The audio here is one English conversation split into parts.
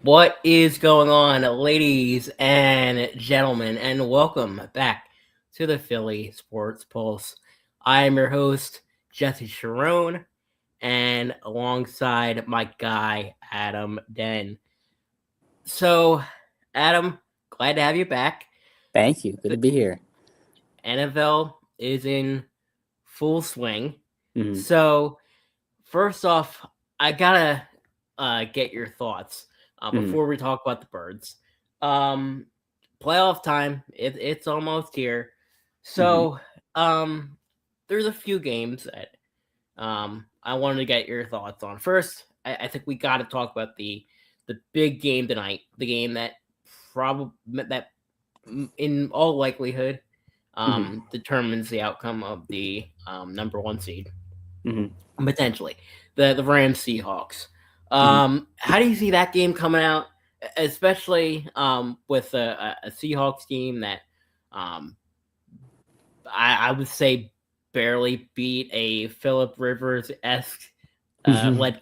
What is going on, ladies and gentlemen, and welcome back to the Philly Sports Pulse. I am your host, Jesse Sharon, and alongside my guy, Adam Den. So, Adam, glad to have you back. Thank you. Good The to be here. NFL is in full swing. hmm So, first off, I gotta get your thoughts hmm before we talk about the birds. Um, Playoff time, it's almost here. hmm So, there's a few games that I wanted to get your thoughts on. First, I think we got to talk about the big game tonight, the game that probably that in all likelihood hmm determines the outcome of the number one seed hmm potentially the Rams Seahawks. hmm How do you see that game coming out, especially with a Seahawks team that um, I would say barely beat a Philip Rivers esque hmm led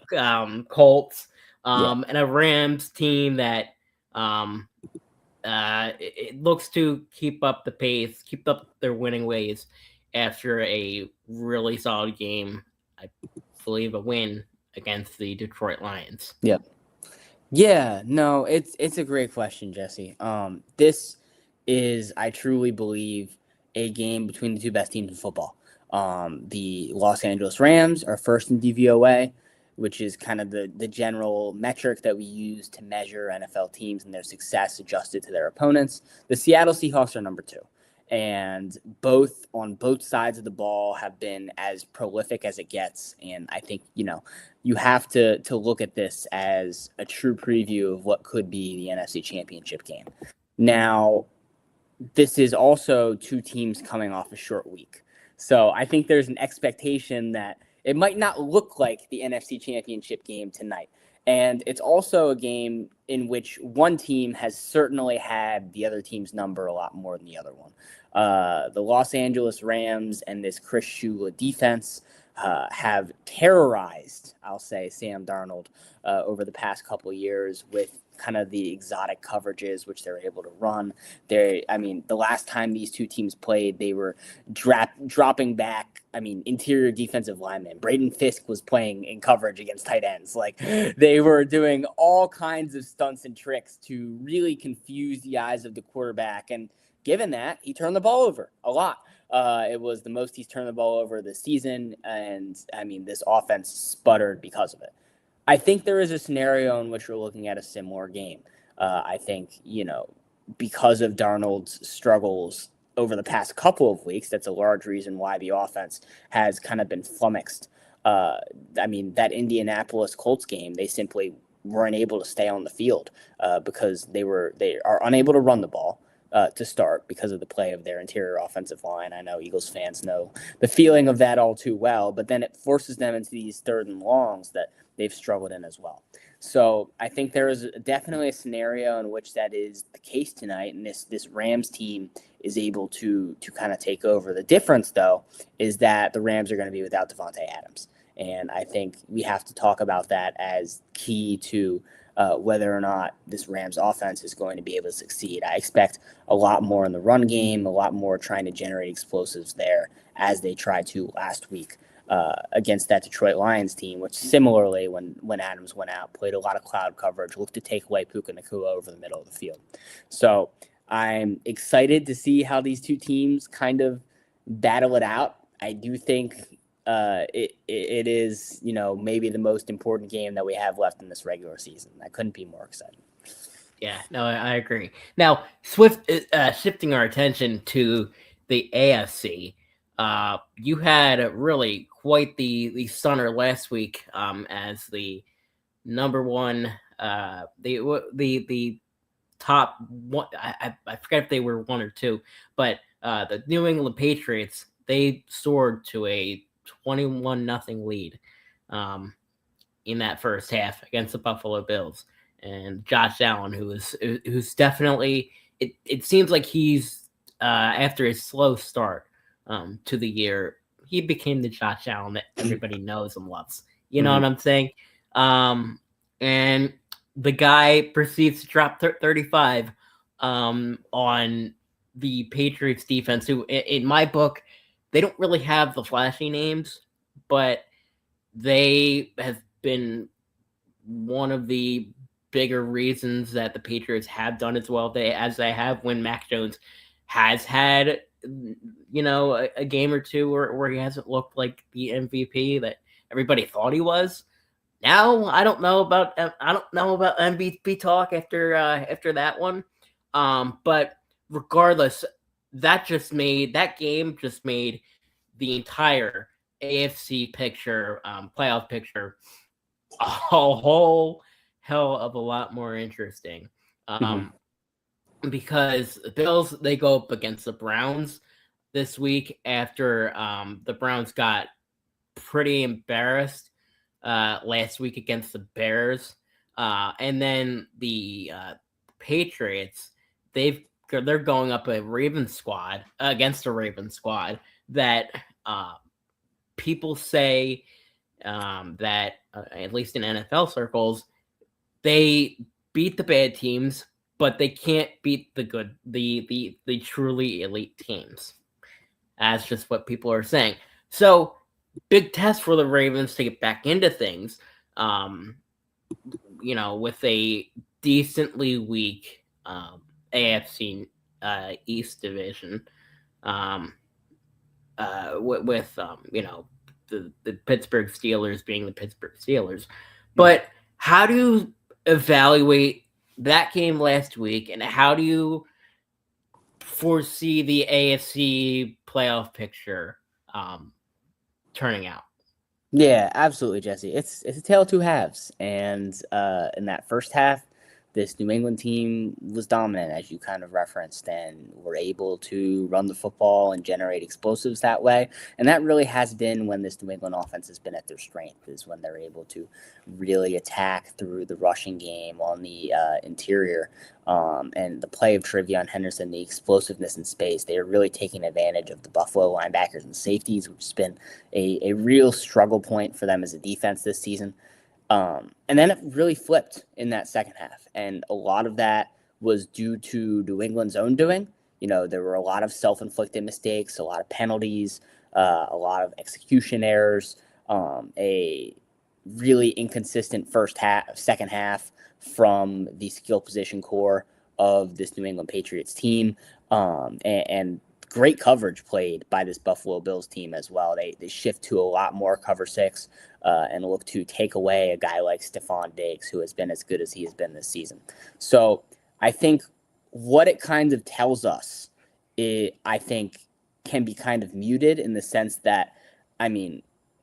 Colts, Yeah. and a Rams team that um, it looks to keep up the pace, keep up their winning ways after a really solid game. I believe a win against the Detroit Lions. Yep. Yeah. No, it's a great question, Jesse. This is, I truly believe, a game between the two best teams in football. The Los Angeles Rams are first in DVOA, which is kind of the general metric that we use to measure NFL teams and their success adjusted to their opponents. The Seattle Seahawks are number two. And both on both sides of the ball have been as prolific as it gets. And I think, you have to look at this as a true preview of what could be the NFC Championship game. Now, this is also two teams coming off a short week. So I think there's an expectation that it might not look like the NFC Championship game tonight. And it's also a game in which one team has certainly had the other team's number a lot more than the other one. The Los Angeles Rams and this Chris Shula defense have terrorized, I'll say, Sam Darnold over the past couple of years with kind of the exotic coverages which they're able to run. The last time these two teams played, they were dropping back. Interior defensive linemen. Braden Fisk was playing in coverage against tight ends. Like, they were doing all kinds of stunts and tricks to really confuse the eyes of the quarterback. And given that, he turned the ball over a lot. It was the most he's turned the ball over this season, and this offense sputtered because of it. I think there is a scenario in which we're looking at a similar game. I think, because of Darnold's struggles over the past couple of weeks, that's a large reason why the offense has kind of been flummoxed. That Indianapolis Colts game, they simply weren't able to stay on the field because they are unable to run the ball. To start because of the play of their interior offensive line. I know Eagles fans know the feeling of that all too well, but then it forces them into these third and longs that they've struggled in as well. So I think there is definitely a scenario in which that is the case tonight, and this Rams team is able to kind of take over. The difference, though, is that the Rams are going to be without Devontae Adams, and I think we have to talk about that as key to whether or not this Rams offense is going to be able to succeed. I expect a lot more in the run game, a lot more trying to generate explosives there as they tried to last week against that Detroit Lions team, which similarly, when Adams went out, played a lot of cloud coverage, looked to take away Puka Nacua over the middle of the field. So I'm excited to see how these two teams kind of battle it out. I do think it is, maybe the most important game that we have left in this regular season. I couldn't be more excited. Yeah, no, I agree. Now, shifting our attention to the AFC, you had really quite the stunner last week as the number one, the top one. I forget if they were one or two, but the New England Patriots, they soared to a 21-0 lead in that first half against the Buffalo Bills. And Josh Allen, who's definitely, it seems like he's after his slow start to the year, he became the Josh Allen that everybody knows and loves. You know what I'm saying? And the guy proceeds to drop 35 on the Patriots defense, who, in my book, they don't really have the flashy names, but they have been one of the bigger reasons that the Patriots have done as well as they have when Mac Jones has had, a game or two where he hasn't looked like the MVP that everybody thought he was. Now I don't know about MVP talk after that one, but regardless, that game just made the entire AFC picture, playoff picture, a whole hell of a lot more interesting. Because the Bills, they go up against the Browns this week after the Browns got pretty embarrassed last week against the Bears, and then the Patriots, they're going up against a Ravens squad that people say that at least in NFL circles, they beat the bad teams, but they can't beat the truly elite teams. That's just what people are saying. So, big test for the Ravens to get back into things, with a decently weak AFC East division, with the Pittsburgh Steelers being the Pittsburgh Steelers. But how do you evaluate that game last week, and how do you foresee the AFC playoff picture turning out? Yeah, absolutely, Jesse. It's a tale of two halves, and in that first half, this New England team was dominant, as you kind of referenced, and were able to run the football and generate explosives that way. And that really has been when this New England offense has been at their strength, is when they're able to really attack through the rushing game on the interior. And the play of Trevion Henderson, the explosiveness in space, they are really taking advantage of the Buffalo linebackers and safeties, which has been a real struggle point for them as a defense this season. And then it really flipped in that second half. And a lot of that was due to New England's own doing. There were a lot of self-inflicted mistakes, a lot of penalties, a lot of execution errors, a really inconsistent second half from the skill position core of this New England Patriots team, and great coverage played by this Buffalo Bills team as well. They shift to a lot more cover six and look to take away a guy like Stephon Diggs, who has been as good as he has been this season. So I think what it kind of tells us, I think, can be kind of muted in the sense that,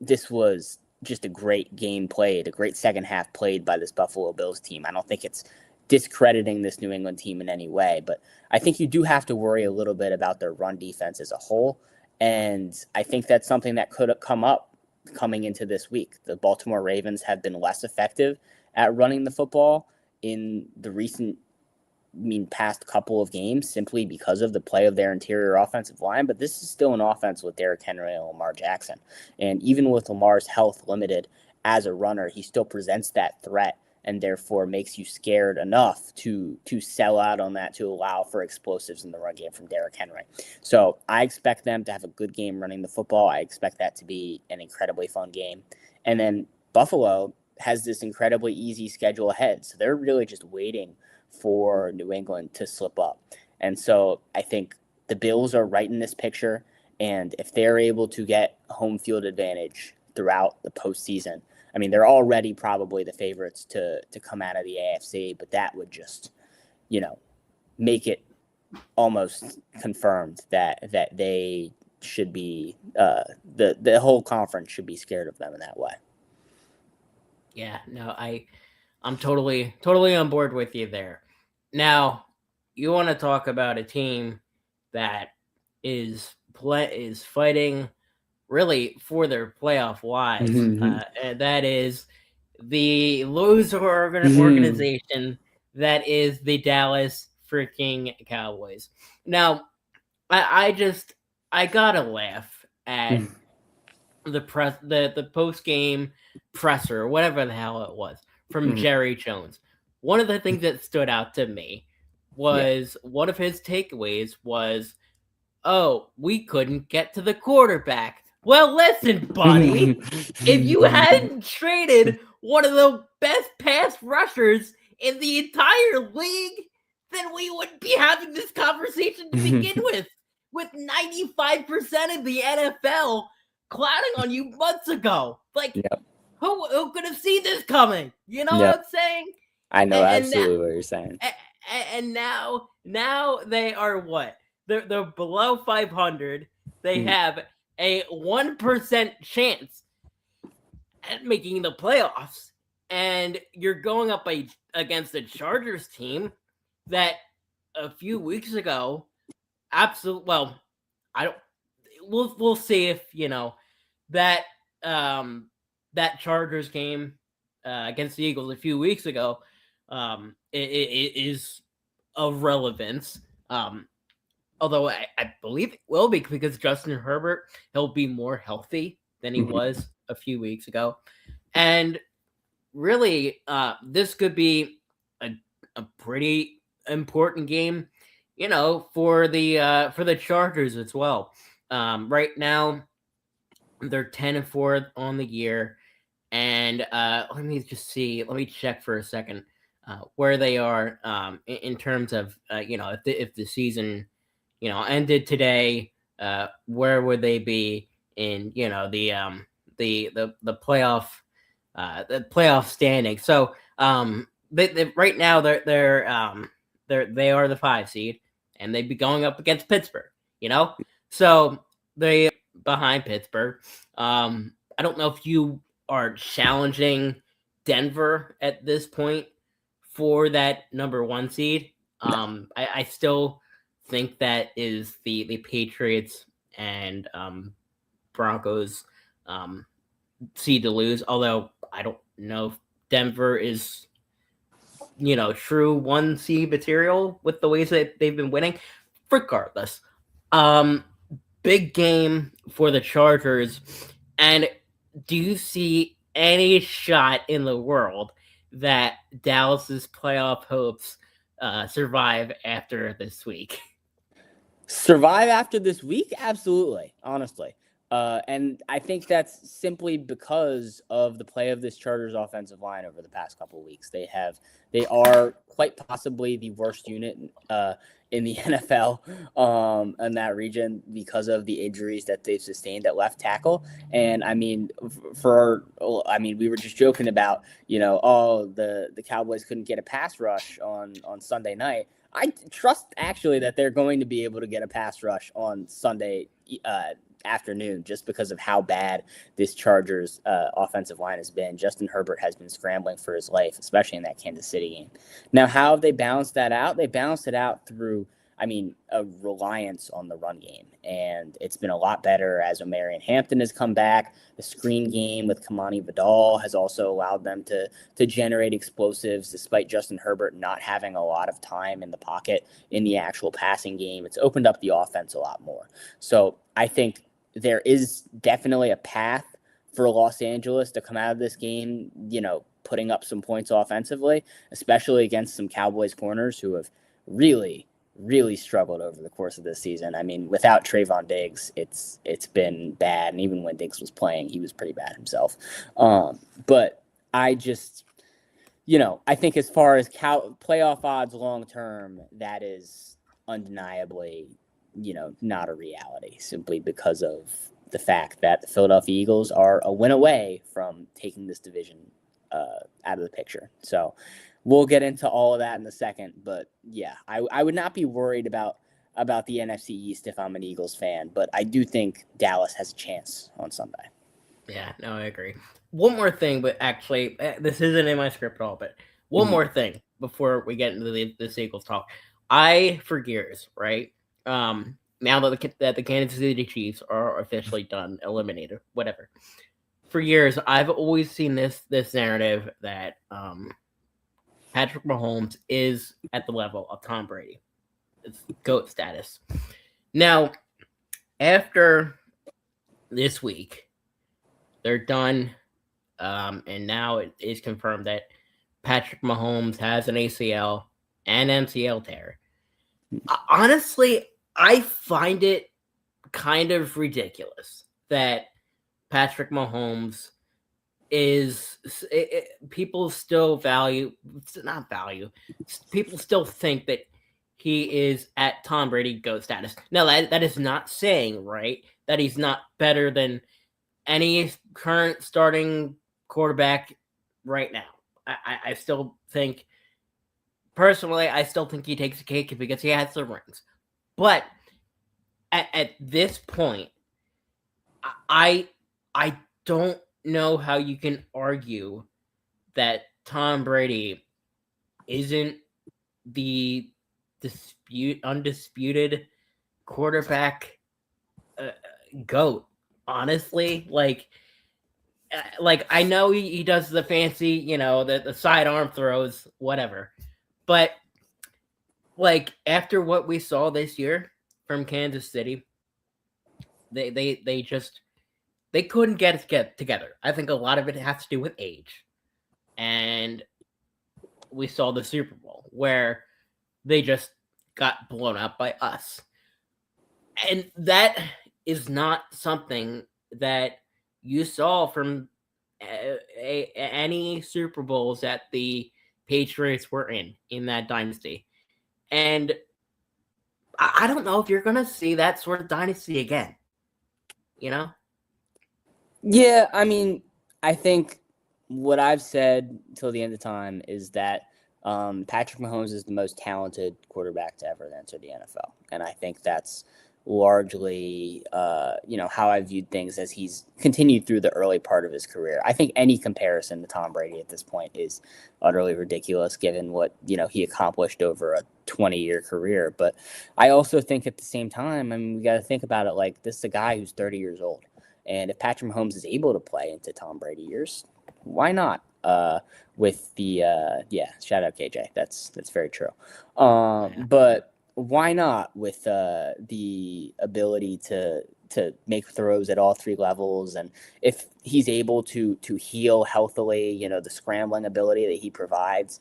this was just a great game played, a great second half played by this Buffalo Bills team. I don't think it's discrediting this New England team in any way, but I think you do have to worry a little bit about their run defense as a whole. And I think that's something that could come up coming into this week. The Baltimore Ravens have been less effective at running the football in the past couple of games simply because of the play of their interior offensive line. But this is still an offense with Derrick Henry and Lamar Jackson. And even with Lamar's health limited as a runner, he still presents that threat and therefore makes you scared enough to sell out on that, to allow for explosives in the run game from Derrick Henry. So I expect them to have a good game running the football. I expect that to be an incredibly fun game. And then Buffalo has this incredibly easy schedule ahead. So they're really just waiting for New England to slip up. And so I think the Bills are right in this picture. And if they're able to get a home field advantage throughout the postseason, they're already probably the favorites to come out of the AFC, but that would just, make it almost confirmed that they should be, the whole conference should be scared of them in that way. Yeah, no, I'm totally on board with you there. Now, you want to talk about a team that is fighting really for their playoff lives. And that is the loser organization that is the Dallas freaking Cowboys. Now, I gotta laugh at the post game presser, whatever the hell it was, from Jerry Jones, one of the things that stood out to me was one of his takeaways was, oh, we couldn't get to the quarterback. Well, listen, buddy, if you hadn't traded one of the best pass rushers in the entire league, then we wouldn't be having this conversation to begin with 95% of the NFL clowning on you months ago. Like, who could have seen this coming? You know what I'm saying? I know absolutely what you're saying. And now they are what? They're below 500. They have a 1% chance at making the playoffs, and you're going up against the Chargers team that a few weeks ago, Well, I don't. We'll see if that that Chargers game against the Eagles a few weeks ago it is of relevance. Although I believe it will be, because Justin Herbert, he'll be more healthy than he was a few weeks ago. And really, this could be a pretty important game, for the Chargers as well. Right now, they're 10-4 on the year. And let me just see. Let me check for a second where they are in terms of, if the season ended today, where would they be in the playoff standing? So they right now they are the 5 seed, and they'd be going up against Pittsburgh. So they behind Pittsburgh. I don't know if you are challenging Denver at this point for that number 1 seed. I still think that is the Patriots and Broncos seed to lose. Although I don't know if Denver is true 1 seed material with the ways that they've been winning. Regardless, big game for the Chargers. And do you see any shot in the world that Dallas's playoff hopes survive after this week? Survive after this week? Absolutely, honestly. And I think that's simply because of the play of this Chargers offensive line over the past couple of weeks. They are quite possibly the worst unit in the NFL in that region because of the injuries that they've sustained at left tackle. And I mean, we were just joking about, the Cowboys couldn't get a pass rush on Sunday night. I trust actually that they're going to be able to get a pass rush on Sunday afternoon, just because of how bad this Chargers offensive line has been. Justin Herbert has been scrambling for his life, especially in that Kansas City game. Now, how have they balanced that out? They balanced it out through, a reliance on the run game. And it's been a lot better as Omarion Hampton has come back. The screen game with Kamani Vidal has also allowed them to generate explosives, despite Justin Herbert not having a lot of time in the pocket in the actual passing game. It's opened up the offense a lot more. So I think there is definitely a path for Los Angeles to come out of this game, putting up some points offensively, especially against some Cowboys corners who have really, really struggled over the course of this season. I mean, without Trayvon Diggs, it's been bad. And even when Diggs was playing, he was pretty bad himself. But I just, I think as far as playoff odds long-term, that is undeniably, not a reality, simply because of the fact that the Philadelphia Eagles are a win away from taking this division out of the picture. So we'll get into all of that in a second. But yeah, I would not be worried about the NFC East if I'm an Eagles fan, but I do think Dallas has a chance on Sunday. Yeah, no, I agree. One more thing, but actually, this isn't in my script at all, but one more thing before we get into the Eagles talk. For years, right? Now that the Kansas City Chiefs are officially done, eliminated, whatever. For years, I've always seen this narrative that Patrick Mahomes is at the level of Tom Brady. It's GOAT status. Now, after this week, they're done, and now it is confirmed that Patrick Mahomes has an ACL and MCL tear. Honestly, I find it kind of ridiculous that Patrick Mahomes is people still people still think that he is at Tom Brady GOAT status. Now that is not saying, right, that he's not better than any current starting quarterback right now. I still think, personally, I still think he takes the cake because he has the rings. But at this point, I don't know how you can argue that Tom Brady isn't the undisputed quarterback GOAT. Honestly, like I know he does the fancy, the sidearm throws, whatever, but like after what we saw this year from Kansas City, they just they couldn't get together. I think a lot of it has to do with age, and we saw the Super Bowl where they just got blown up by us, and that is not something that you saw from any Super Bowls that the Patriots were in that dynasty. And I don't know if you're going to see that sort of dynasty again. Yeah, I mean, I think what I've said till the end of time is that Patrick Mahomes is the most talented quarterback to ever enter the NFL. And I think that's largely, how I viewed things as he's continued through the early part of his career. I think any comparison to Tom Brady at this point is utterly ridiculous given what, he accomplished over a 20-year career. But I also think at the same time, I mean, we got to think about it like this is a guy who's 30 years old. And if Patrick Mahomes is able to play into Tom Brady years, why not? With the shout out KJ. That's very true. But why not with the ability to make throws at all three levels, and if he's able to heal healthily, the scrambling ability that he provides,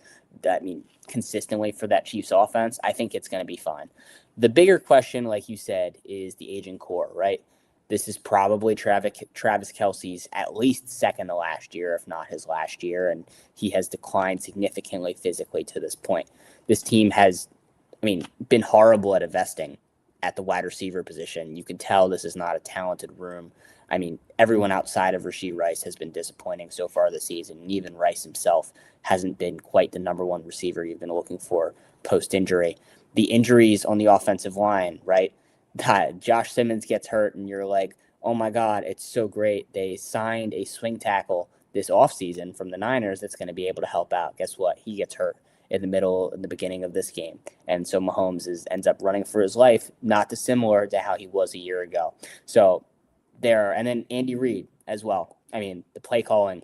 consistently for that Chiefs offense, I think it's going to be fine. The bigger question, like you said, is the aging core, right? This is probably Travis Kelce's at least second to last year, if not his last year, and he has declined significantly physically to this point. This team has, been horrible at investing at the wide receiver position. You can tell this is not a talented room. Everyone outside of Rashee Rice has been disappointing so far this season, and even Rice himself hasn't been quite the number one receiver you've been looking for post-injury. The injuries on the offensive line, right? Josh Simmons gets hurt and you're like, oh my God, it's so great. They signed a swing tackle this offseason from the Niners that's going to be able to help out. Guess what? He gets hurt in the beginning of this game. And so Mahomes ends up running for his life, not dissimilar to how he was a year ago. So and then Andy Reid as well. The play calling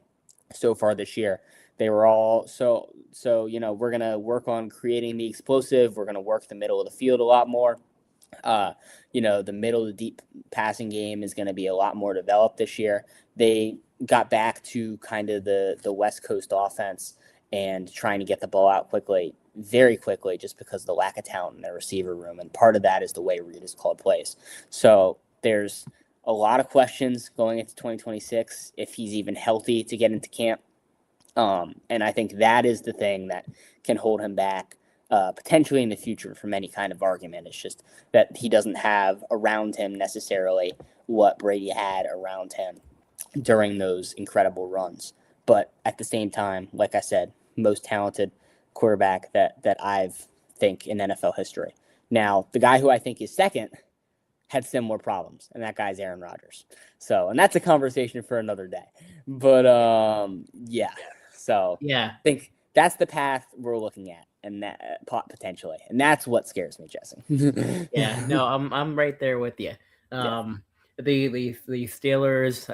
so far this year, they were all so we're going to work on creating the explosive. We're going to work the middle of the field a lot more. The middle of the deep passing game is going to be a lot more developed this year. They got back to kind of the West Coast offense and trying to get the ball out very quickly, just because of the lack of talent in their receiver room. And part of that is the way Reid has called plays. So there's a lot of questions going into 2026, if he's even healthy to get into camp. And I think that is the thing that can hold him back potentially in the future from any kind of argument. It's just that he doesn't have around him necessarily what Brady had around him during those incredible runs. But at the same time, like I said, most talented quarterback that I've think in NFL history. Now, the guy who I think is second had similar problems, and that guy's Aaron Rodgers. So, and that's a conversation for another day. But So Yeah. I think that's the path we're looking at, and that potentially, and that's what scares me, Jesse. Yeah, no, I'm right there with you. The Steelers,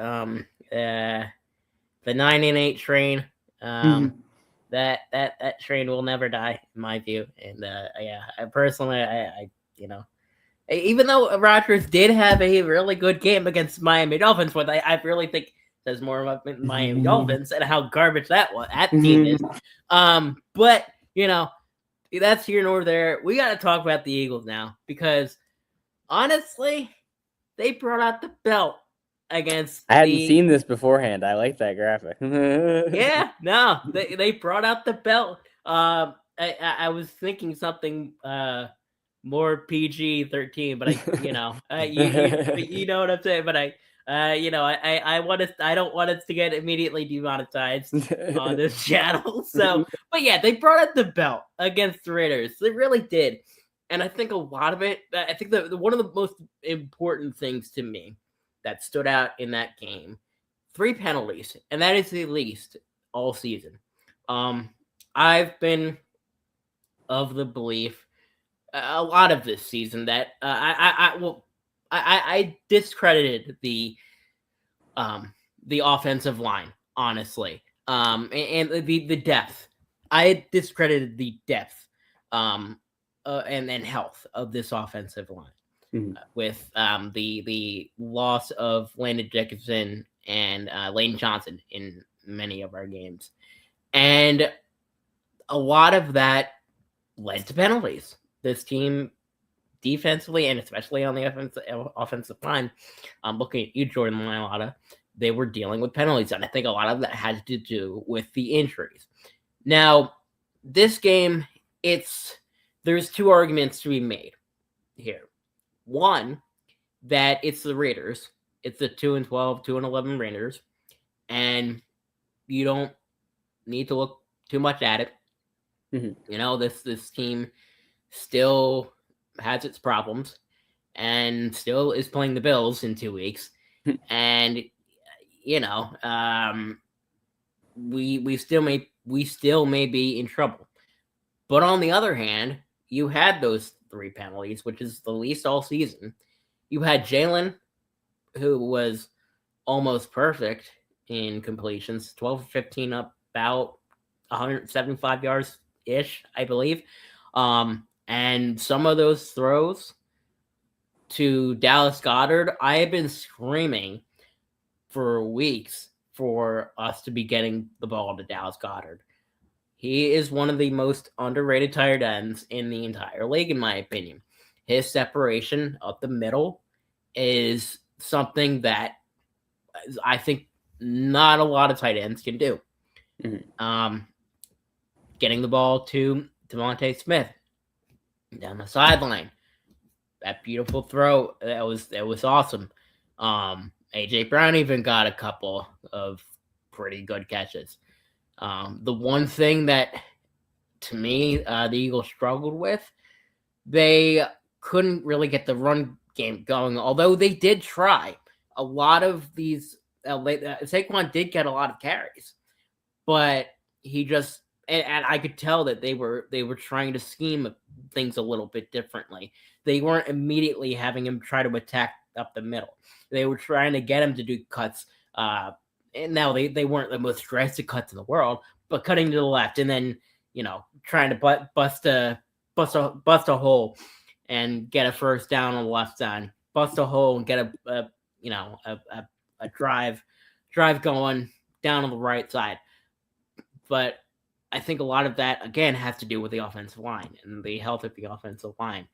the 9-8 train, that train will never die, in my view. And I personally, even though Rodgers did have a really good game against Miami Dolphins, I really think says more about Miami Dolphins and how garbage that team is. But that's here nor there. We got to talk about the Eagles now because honestly, they brought out the belt against. I hadn't seen this beforehand. I like that graphic. Yeah, no, they brought out the belt. I was thinking something more PG-13, but you know what I'm saying. But I don't want us to get immediately demonetized on this channel. So, but yeah, they brought out the belt against the Raiders. They really did, and I think a lot of it. I think one of the most important things to me that stood out in that game, 3 penalties, and that is the least all season. I've been of the belief a lot of this season that I discredited the offensive line, honestly, and the depth. I discredited the depth and health of this offensive line with the loss of Landon Dickinson and Lane Johnson in many of our games, and a lot of that led to penalties. This team defensively and especially on the offensive line, I'm looking at you, Jordan Mailata, they were dealing with penalties, and I think a lot of that had to do with the injuries. Now, this game, there's 2 arguments to be made here. One, that it's the Raiders. It's the 2-12, 2-11 Raiders, and you don't need to look too much at it. This team still has its problems and still is playing the Bills in 2 weeks. And we still may be in trouble. But on the other hand, you had those 3 penalties, which is the least all season. You had Jalen, who was almost perfect in completions, 12 for 15 up about 175 yards ish, I believe. And some of those throws to Dallas Goedert, I have been screaming for weeks for us to be getting the ball to Dallas Goedert. He is one of the most underrated tight ends in the entire league, in my opinion. His separation up the middle is something that I think not a lot of tight ends can do. Getting the ball to Devontae Smith down the sideline, that beautiful throw, that was awesome. AJ Brown even got a couple of pretty good catches. The one thing that to me the Eagles struggled with, they couldn't really get the run game going, although they did try. A lot of these Saquon did get a lot of carries, but he just and I could tell that they were trying to scheme things a little bit differently. They weren't immediately having him try to attack up the middle. They were trying to get him to do cuts. And now they weren't the most drastic cuts in the world, but cutting to the left and then trying to bust a hole and get a first down on the left side, bust a hole and get a drive going down on the right side. But I think a lot of that, again, has to do with the offensive line and the health of the offensive line.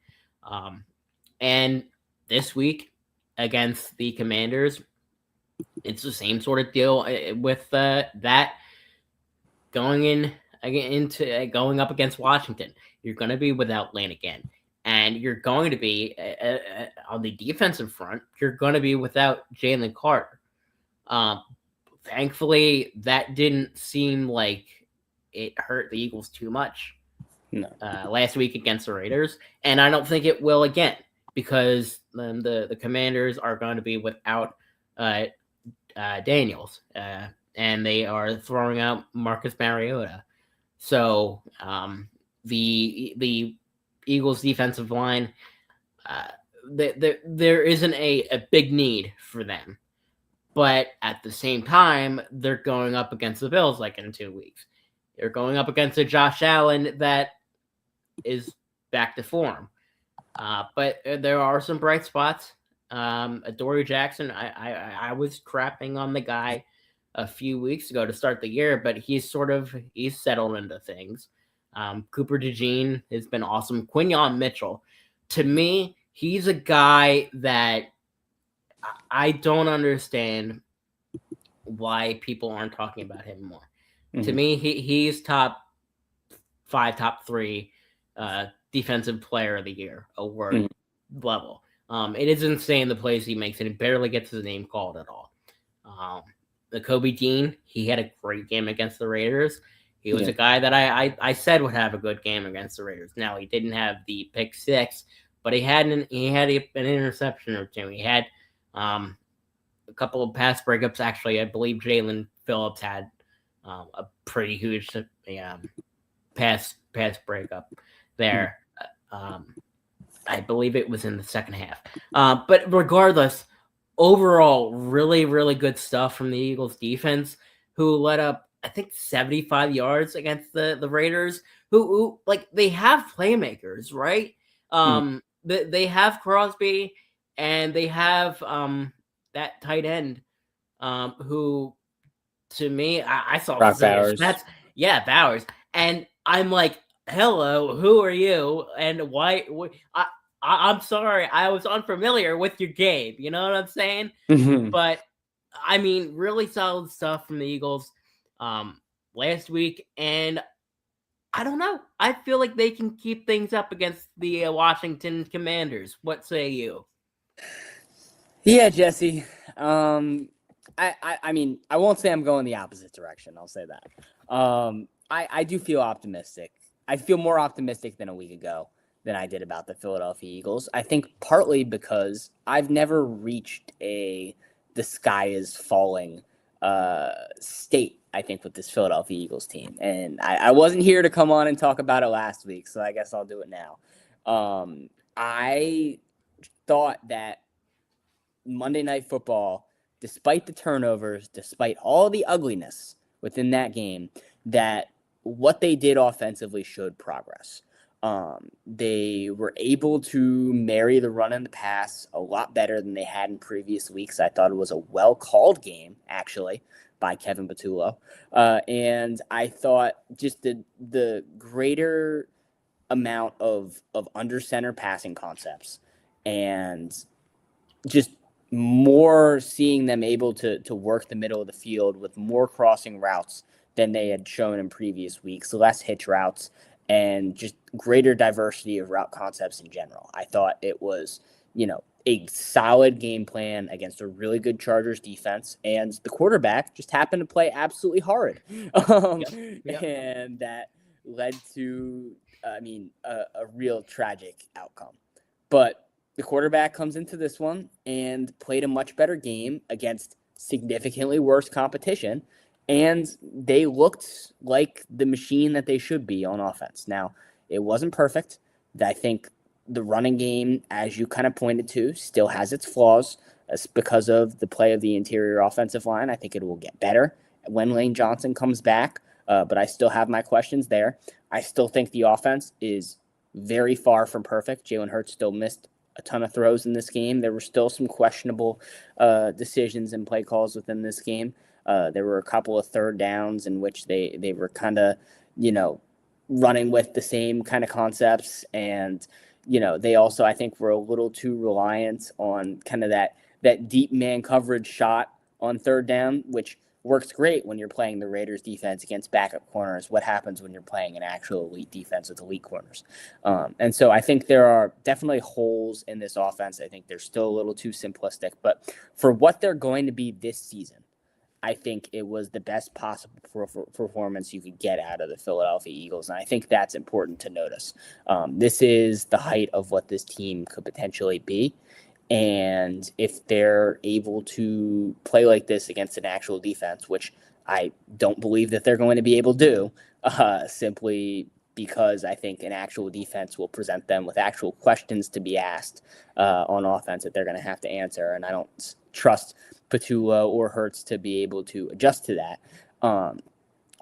And this week against the Commanders, it's the same sort of deal with that going up against Washington. You're going to be without Lane again. And you're going to be, on the defensive front, you're going to be without Jalen Carter. Thankfully, that didn't seem like it hurt the Eagles too much last week against the Raiders. And I don't think it will again, because the Commanders are going to be without Daniels. And they are throwing out Marcus Mariota. So the Eagles defensive line, there isn't a big need for them. But at the same time, they're going up against the Bills like in 2 weeks. They're going up against a Josh Allen that is back to form. But there are some bright spots. Adoree Jackson, I was crapping on the guy a few weeks ago to start the year, but he's settled into things. Cooper DeJean has been awesome. Quinyon Mitchell, to me, he's a guy that I don't understand why people aren't talking about him more. Mm-hmm. To me, he's top 5, top 3 defensive player of the year award level. It is insane the plays he makes, and he barely gets his name called at all. The Kobe Dean, he had a great game against the Raiders. He was a guy that I said would have a good game against the Raiders. Now, he didn't have the pick 6, but he had an interception or 2. He had a couple of pass breakups. Actually, I believe Jalen Phillips had a pretty huge pass breakup there. I believe it was in the second half. But regardless, overall, really, really good stuff from the Eagles defense, who let up, I think, 75 yards against the Raiders, who like, they have playmakers, right? They have Crosby, and they have that tight end, who, to me, I saw Bowers. Bowers, and I'm like, hello, who are you, and why? I'm sorry, I was unfamiliar with your game. You know what I'm saying? But I mean, really solid stuff from the Eagles last week, and I don't know. I feel like they can keep things up against the Washington Commanders. What say you? Yeah, Jesse. I mean, I won't say I'm going the opposite direction. I'll say that. I do feel optimistic. I feel more optimistic than a week ago than I did about the Philadelphia Eagles. I think partly because I've never reached the sky is falling state, I think, with this Philadelphia Eagles team. And I wasn't here to come on and talk about it last week, so I guess I'll do it now. I thought that Monday Night Football, despite the turnovers, despite all the ugliness within that game, that what they did offensively showed progress. They were able to marry the run and the pass a lot better than they had in previous weeks. I thought it was a well-called game, actually, by Kevin Patullo. And I thought just the greater amount of under-center passing concepts and just more seeing them able to work the middle of the field with more crossing routes than they had shown in previous weeks, less hitch routes, and just greater diversity of route concepts in general. I thought it was, a solid game plan against a really good Chargers defense, and the quarterback just happened to play absolutely horrid. And that led to, a real tragic outcome. But the quarterback comes into this one and played a much better game against significantly worse competition, and they looked like the machine that they should be on offense. Now, it wasn't perfect. I think the running game, as you kind of pointed to, still has its flaws because of the play of the interior offensive line. I think it will get better when Lane Johnson comes back, but I still have my questions there. I still think the offense is very far from perfect. Jalen Hurts still missed a ton of throws in this game. There were still some questionable decisions and play calls within this game. There were a couple of third downs in which they were kind of, running with the same kind of concepts. And, they also, I think, were a little too reliant on kind of that deep man coverage shot on third down, which works great when you're playing the Raiders defense against backup corners. What happens when you're playing an actual elite defense with elite corners? And so I think there are definitely holes in this offense. I think they're still a little too simplistic, but for what they're going to be this season, I think it was the best possible performance you could get out of the Philadelphia Eagles. And I think that's important to notice. This is the height of what this team could potentially be. And if they're able to play like this against an actual defense, which I don't believe that they're going to be able to do, simply because I think an actual defense will present them with actual questions to be asked on offense that they're going to have to answer. And I don't trust Patullo or Hurts to be able to adjust to that.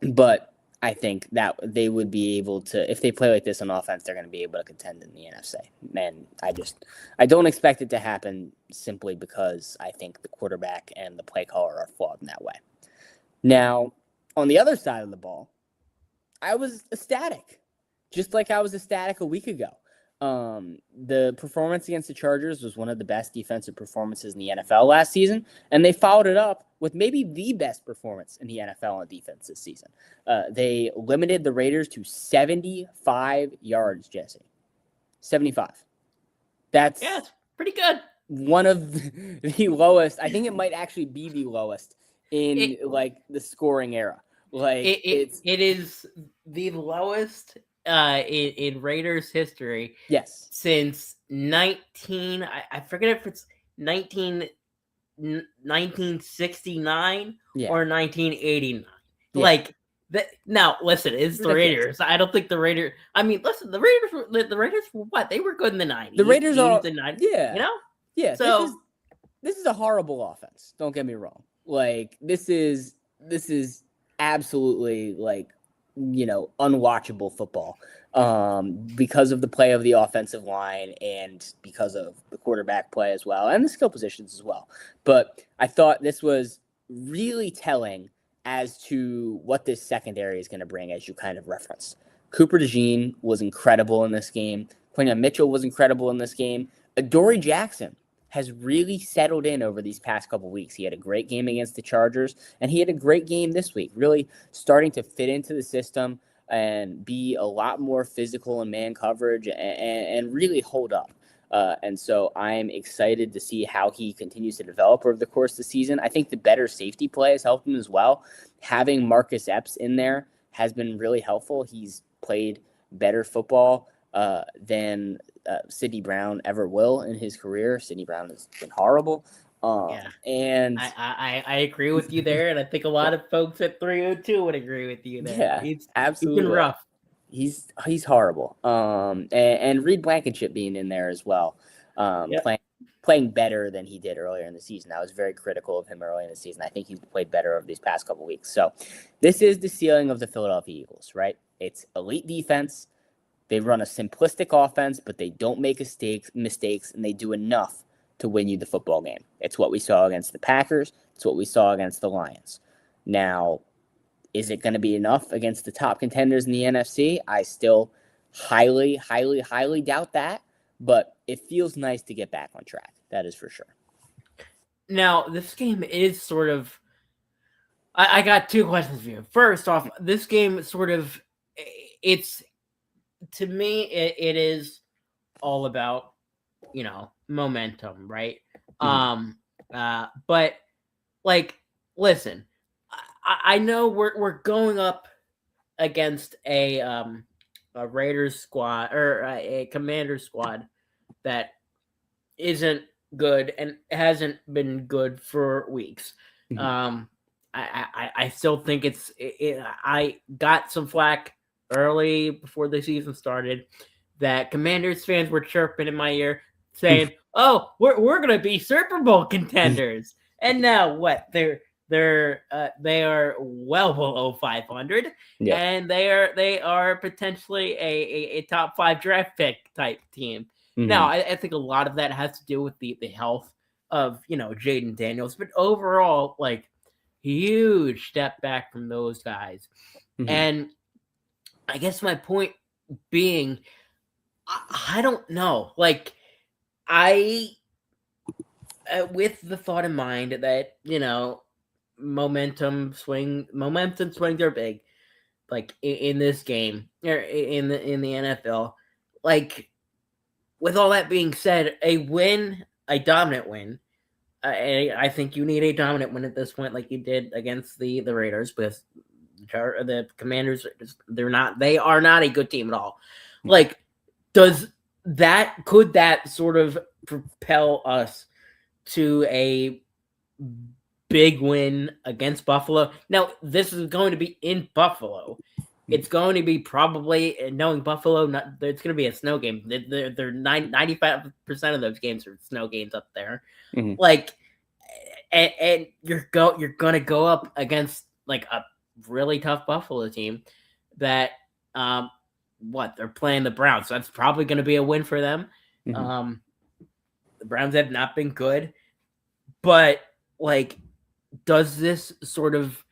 But I think that they would be able to, if they play like this on offense, they're going to be able to contend in the NFC. And I don't expect it to happen simply because I think the quarterback and the play caller are flawed in that way. Now, on the other side of the ball, I was ecstatic, just like I was ecstatic a week ago. The performance against the Chargers was one of the best defensive performances in the NFL last season, and they followed it up with maybe the best performance in the NFL on defense this season. They limited the Raiders to 75 yards, Jesse. 75. That's it's pretty good. one of the lowest. I think it might actually be the lowest in the scoring era. It is the lowest in Raiders history. Yes. Since 19, I forget if it's 1969 or 1989. Yeah. Like that. Now, listen, it's the Raiders. I don't think the Raiders. I mean, listen, the Raiders were what? They were good in the 90s. The Raiders are, the 90s, yeah, you know. Yeah. So this is a horrible offense. Don't get me wrong. Like this is absolutely unwatchable football because of the play of the offensive line and because of the quarterback play as well and the skill positions as well. But I thought this was really telling as to what this secondary is going to bring, as you kind of referenced. Cooper DeJean was incredible in this game. Quinton Mitchell was incredible in this game. Adoree Jackson has really settled in over these past couple weeks. He had a great game against the Chargers, and he had a great game this week, really starting to fit into the system and be a lot more physical in man coverage and really hold up. And so I'm excited to see how he continues to develop over the course of the season. I think the better safety play has helped him as well. Having Marcus Epps in there has been really helpful. He's played better football than Sidney Brown ever will in his career. Sidney Brown has been horrible. And I agree with you there, and I think a lot of folks at 302 would agree with you there. Yeah, absolutely. He's been rough. He's horrible. And Reed Blankenship being in there as well, playing better than he did earlier in the season. I was very critical of him early in the season. I think he's played better over these past couple weeks. So this is the ceiling of the Philadelphia Eagles, right? It's elite defense. They run a simplistic offense, but they don't make mistakes, and they do enough to win you the football game. It's what we saw against the Packers. It's what we saw against the Lions. Now, is it going to be enough against the top contenders in the NFC? I still highly, highly, highly doubt that, but it feels nice to get back on track. That is for sure. Now, this game is sort of... I got two questions for you. First off, this game sort of... It's... To me, it is all about, momentum, right? Mm-hmm. But listen, I know we're going up against a Raiders squad or a Commanders squad that isn't good and hasn't been good for weeks. Mm-hmm. I still think I got some flack early before the season started that Commanders fans were chirping in my ear saying, "Oh, we're gonna be Super Bowl contenders," and now what? They are well below 500, and they are potentially a top 5 draft pick type team. Mm-hmm. Now, I think a lot of that has to do with the health of Jaden Daniels, but overall, huge step back from those guys, and I guess my point being, I don't know. I, with the thought in mind that, momentum swings are big, in this game, or in the NFL. With all that being said, a dominant win, I think you need a dominant win at this point, like you did against the Raiders, because the Commanders, they are not a good team at all. Could that sort of propel us to a big win against Buffalo? Now, this is going to be in Buffalo. It's going to be probably, knowing Buffalo, it's going to be a snow game. They're 95% of those games are snow games up there. Mm-hmm. And you're going to go up against a really tough Buffalo team that they're playing the Browns, so that's probably going to be a win for them. Mm-hmm. The Browns have not been good, but does this sort of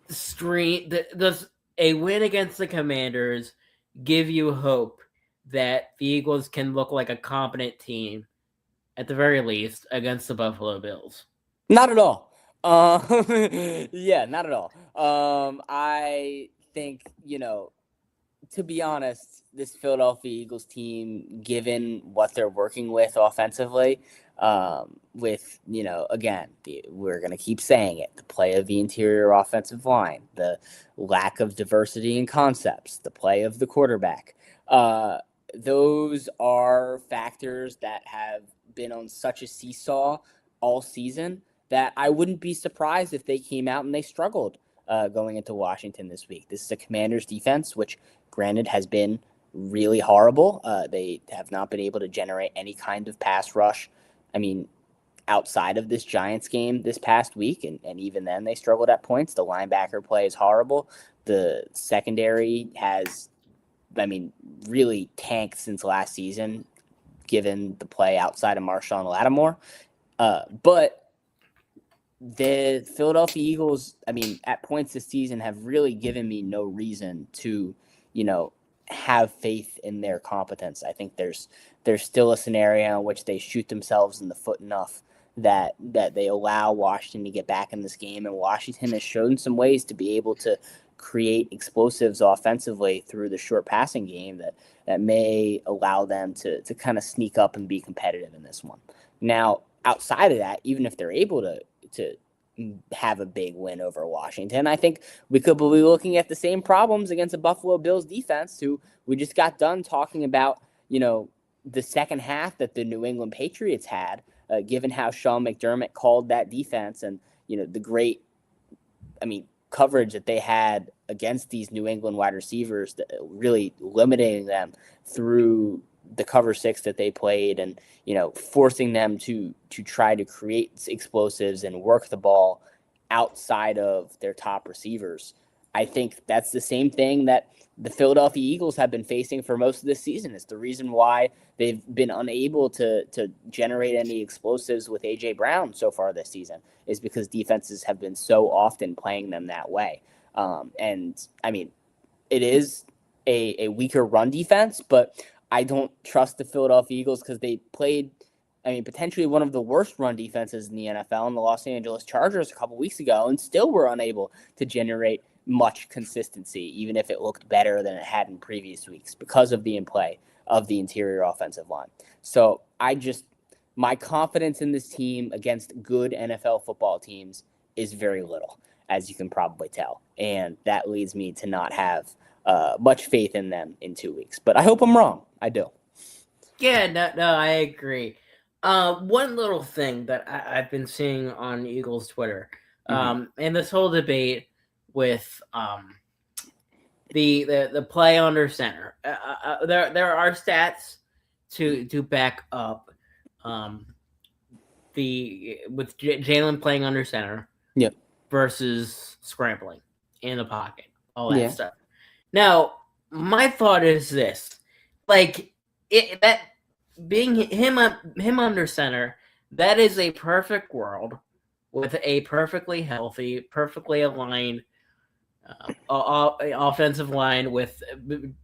does a win against the Commanders give you hope that the Eagles can look like a competent team at the very least against the Buffalo Bills? Not at all. Yeah, not at all. I think, to be honest, this Philadelphia Eagles team, given what they're working with offensively, again, we're going to keep saying it, the play of the interior offensive line, the lack of diversity in concepts, the play of the quarterback. Those are factors that have been on such a seesaw all season that I wouldn't be surprised if they came out and they struggled going into Washington this week. This is a Commanders defense, which granted has been really horrible. They have not been able to generate any kind of pass rush. I mean, outside of this Giants game this past week, and even then they struggled at points. The linebacker play is horrible. The secondary has, really tanked since last season, given the play outside of Marshawn Lattimore. But the Philadelphia Eagles, at points this season have really given me no reason to, have faith in their competence. I think there's still a scenario in which they shoot themselves in the foot enough that they allow Washington to get back in this game. And Washington has shown some ways to be able to create explosives offensively through the short passing game that may allow them to kind of sneak up and be competitive in this one. Now, outside of that, even if they're able to have a big win over Washington, I think we could be looking at the same problems against a Buffalo Bills defense who we just got done talking about, the second half that the New England Patriots had, given how Sean McDermott called that defense and, the great, coverage that they had against these New England wide receivers, that really limiting them through the cover six that they played and, forcing them to try to create explosives and work the ball outside of their top receivers. I think that's the same thing that the Philadelphia Eagles have been facing for most of this season. It's the reason why they've been unable to generate any explosives with A.J. Brown so far this season, is because defenses have been so often playing them that way. It is a weaker run defense, but I don't trust the Philadelphia Eagles because they played, potentially one of the worst run defenses in the NFL in the Los Angeles Chargers a couple weeks ago and still were unable to generate much consistency, even if it looked better than it had in previous weeks because of the in-play of the interior offensive line. So my confidence in this team against good NFL football teams is very little, as you can probably tell. And that leads me to not have much faith in them in 2 weeks. But I hope I'm wrong. I do. Yeah, no, I agree. One little thing that I've been seeing on Eagles Twitter, and this whole debate with the play under center. There are stats to back up with Jalen playing under center, yep, versus scrambling in the pocket, all that stuff. Now, my thought is this: that being him under center, that is a perfect world with a perfectly healthy, perfectly aligned offensive line with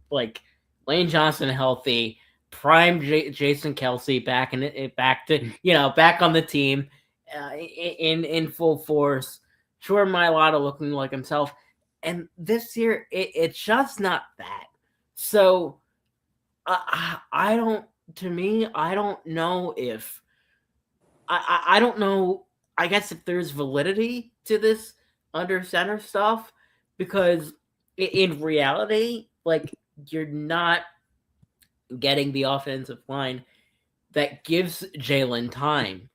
Lane Johnson healthy, prime Jason Kelce back on the team in full force. Sure, Mailata looking like himself, and this year it's just not that. So I don't. To me, I don't know if I don't know. I guess if there's validity to this under center stuff, because in reality, you're not getting the offensive line that gives Jalen time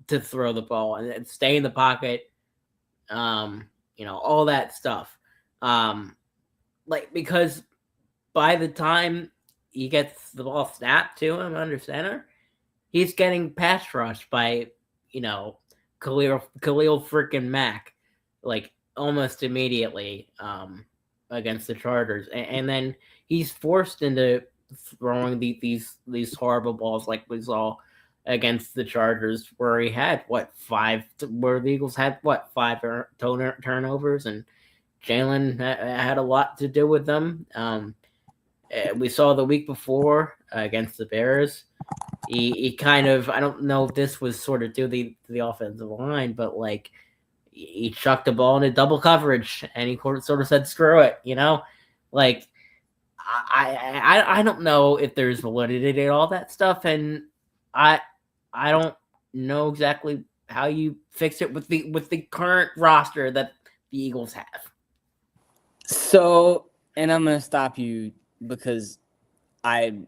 to throw the ball and stay in the pocket, all that stuff. Because by the time he gets the ball snapped to him under center, he's getting pass rushed by, Khalil freaking Mack, almost immediately against the Chargers, and then he's forced into throwing these horrible balls like we saw against the Chargers, where he had where the Eagles had 5 turnovers, and Jalen had a lot to do with them. We saw the week before against the Bears. He kind of, I don't know if this was sort of due to the offensive line, but like he chucked the ball into double coverage and he sort of said, "Screw it," like I don't know if there's validity to all that stuff, and I I don't know exactly how you fix it with the current roster that the Eagles have. So, and I'm going to stop you because I'm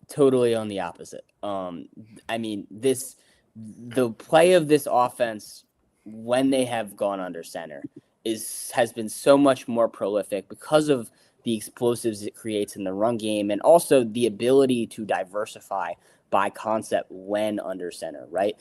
totally on the opposite. I mean, the play of this offense when they have gone under center has been so much more prolific because of the explosives it creates in the run game and also the ability to diversify by concept when under center, right?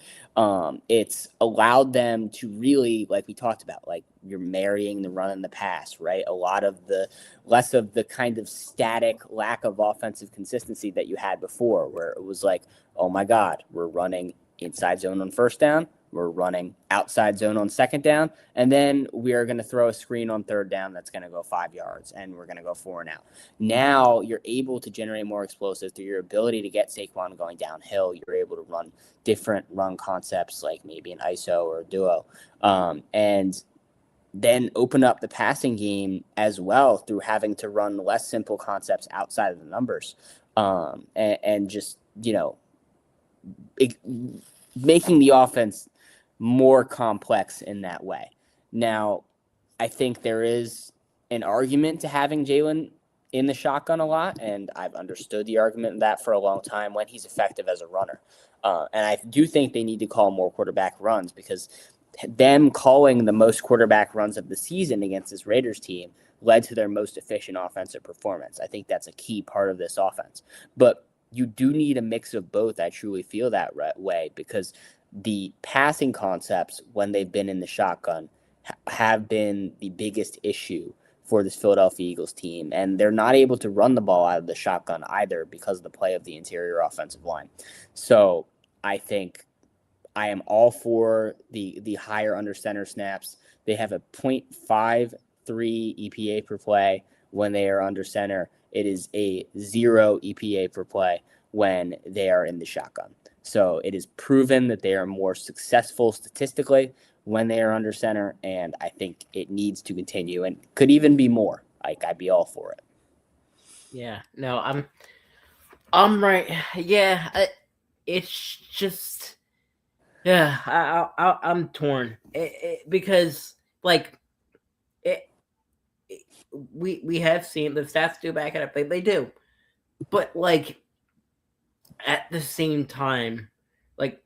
It's allowed them to really, like we talked about, like you're marrying the run and the pass, right? A lot of the less of the kind of static lack of offensive consistency that you had before, where it was like, oh my God, we're running inside zone on first down, we're running outside zone on second down, and then we are going to throw a screen on third down that's going to go 5 yards, and we're going to go 4 and out. Now you're able to generate more explosives through your ability to get Saquon going downhill. You're able to run different run concepts like maybe an ISO or a duo, and then open up the passing game as well through having to run less simple concepts outside of the numbers, and just, making the offense more complex in that way. Now, I think there is an argument to having Jalen in the shotgun a lot, and I've understood the argument of that for a long time when he's effective as a runner. And I do think they need to call more quarterback runs because them calling the most quarterback runs of the season against this Raiders team led to their most efficient offensive performance. I think that's a key part of this offense. But you do need a mix of both. I truly feel that way because the passing concepts when they've been in the shotgun have been the biggest issue for this Philadelphia Eagles team. And they're not able to run the ball out of the shotgun either because of the play of the interior offensive line. So I think I am all for the higher under center snaps. They have a 0.53 EPA per play when they are under center. It is a 0 EPA per play when they are in the shotgun. So it is proven that they are more successful statistically when they are under center, and I think it needs to continue and could even be more. Like, I'd be all for it. Yeah, no, I'm right. Yeah, it's just, yeah, I'm torn because like we have seen the stats do back it up. They do, but like at the same time, like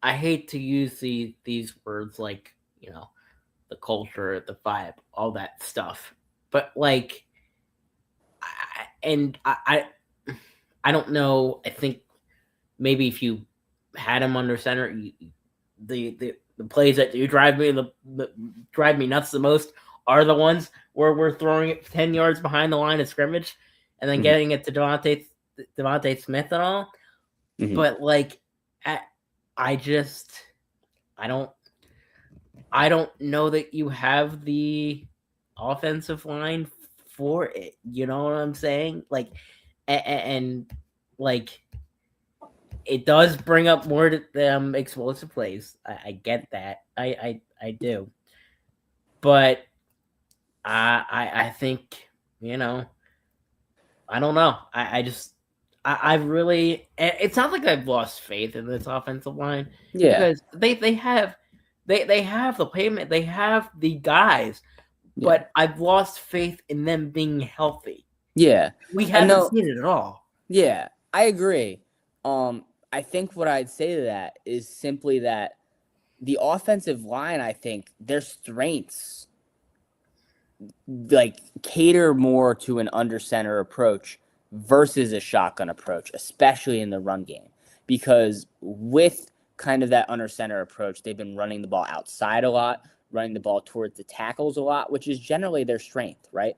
I hate to use these words like the culture, the vibe, all that stuff, but like, I don't know. I think maybe if you had him under center, the plays that do drive me nuts the most are the ones where we're throwing it 10 yards behind the line of scrimmage and then getting it to Devontae Smith and all. Mm-hmm. But like, I don't know that you have the offensive line for it. You know what I'm saying? Like, and like, it does bring up more explosive plays. I get that. I do. But I think, I don't know. I really, it's not like I've lost faith in this offensive line because they have the payment, they have the guys, but I've lost faith in them being healthy. Yeah. We haven't seen it at all. Yeah, I agree. I think what I'd say to that is simply that the offensive line, I think their strengths like cater more to an under center approach versus a shotgun approach, especially in the run game. Because with kind of that under center approach, they've been running the ball outside a lot, running the ball towards the tackles a lot, which is generally their strength, right?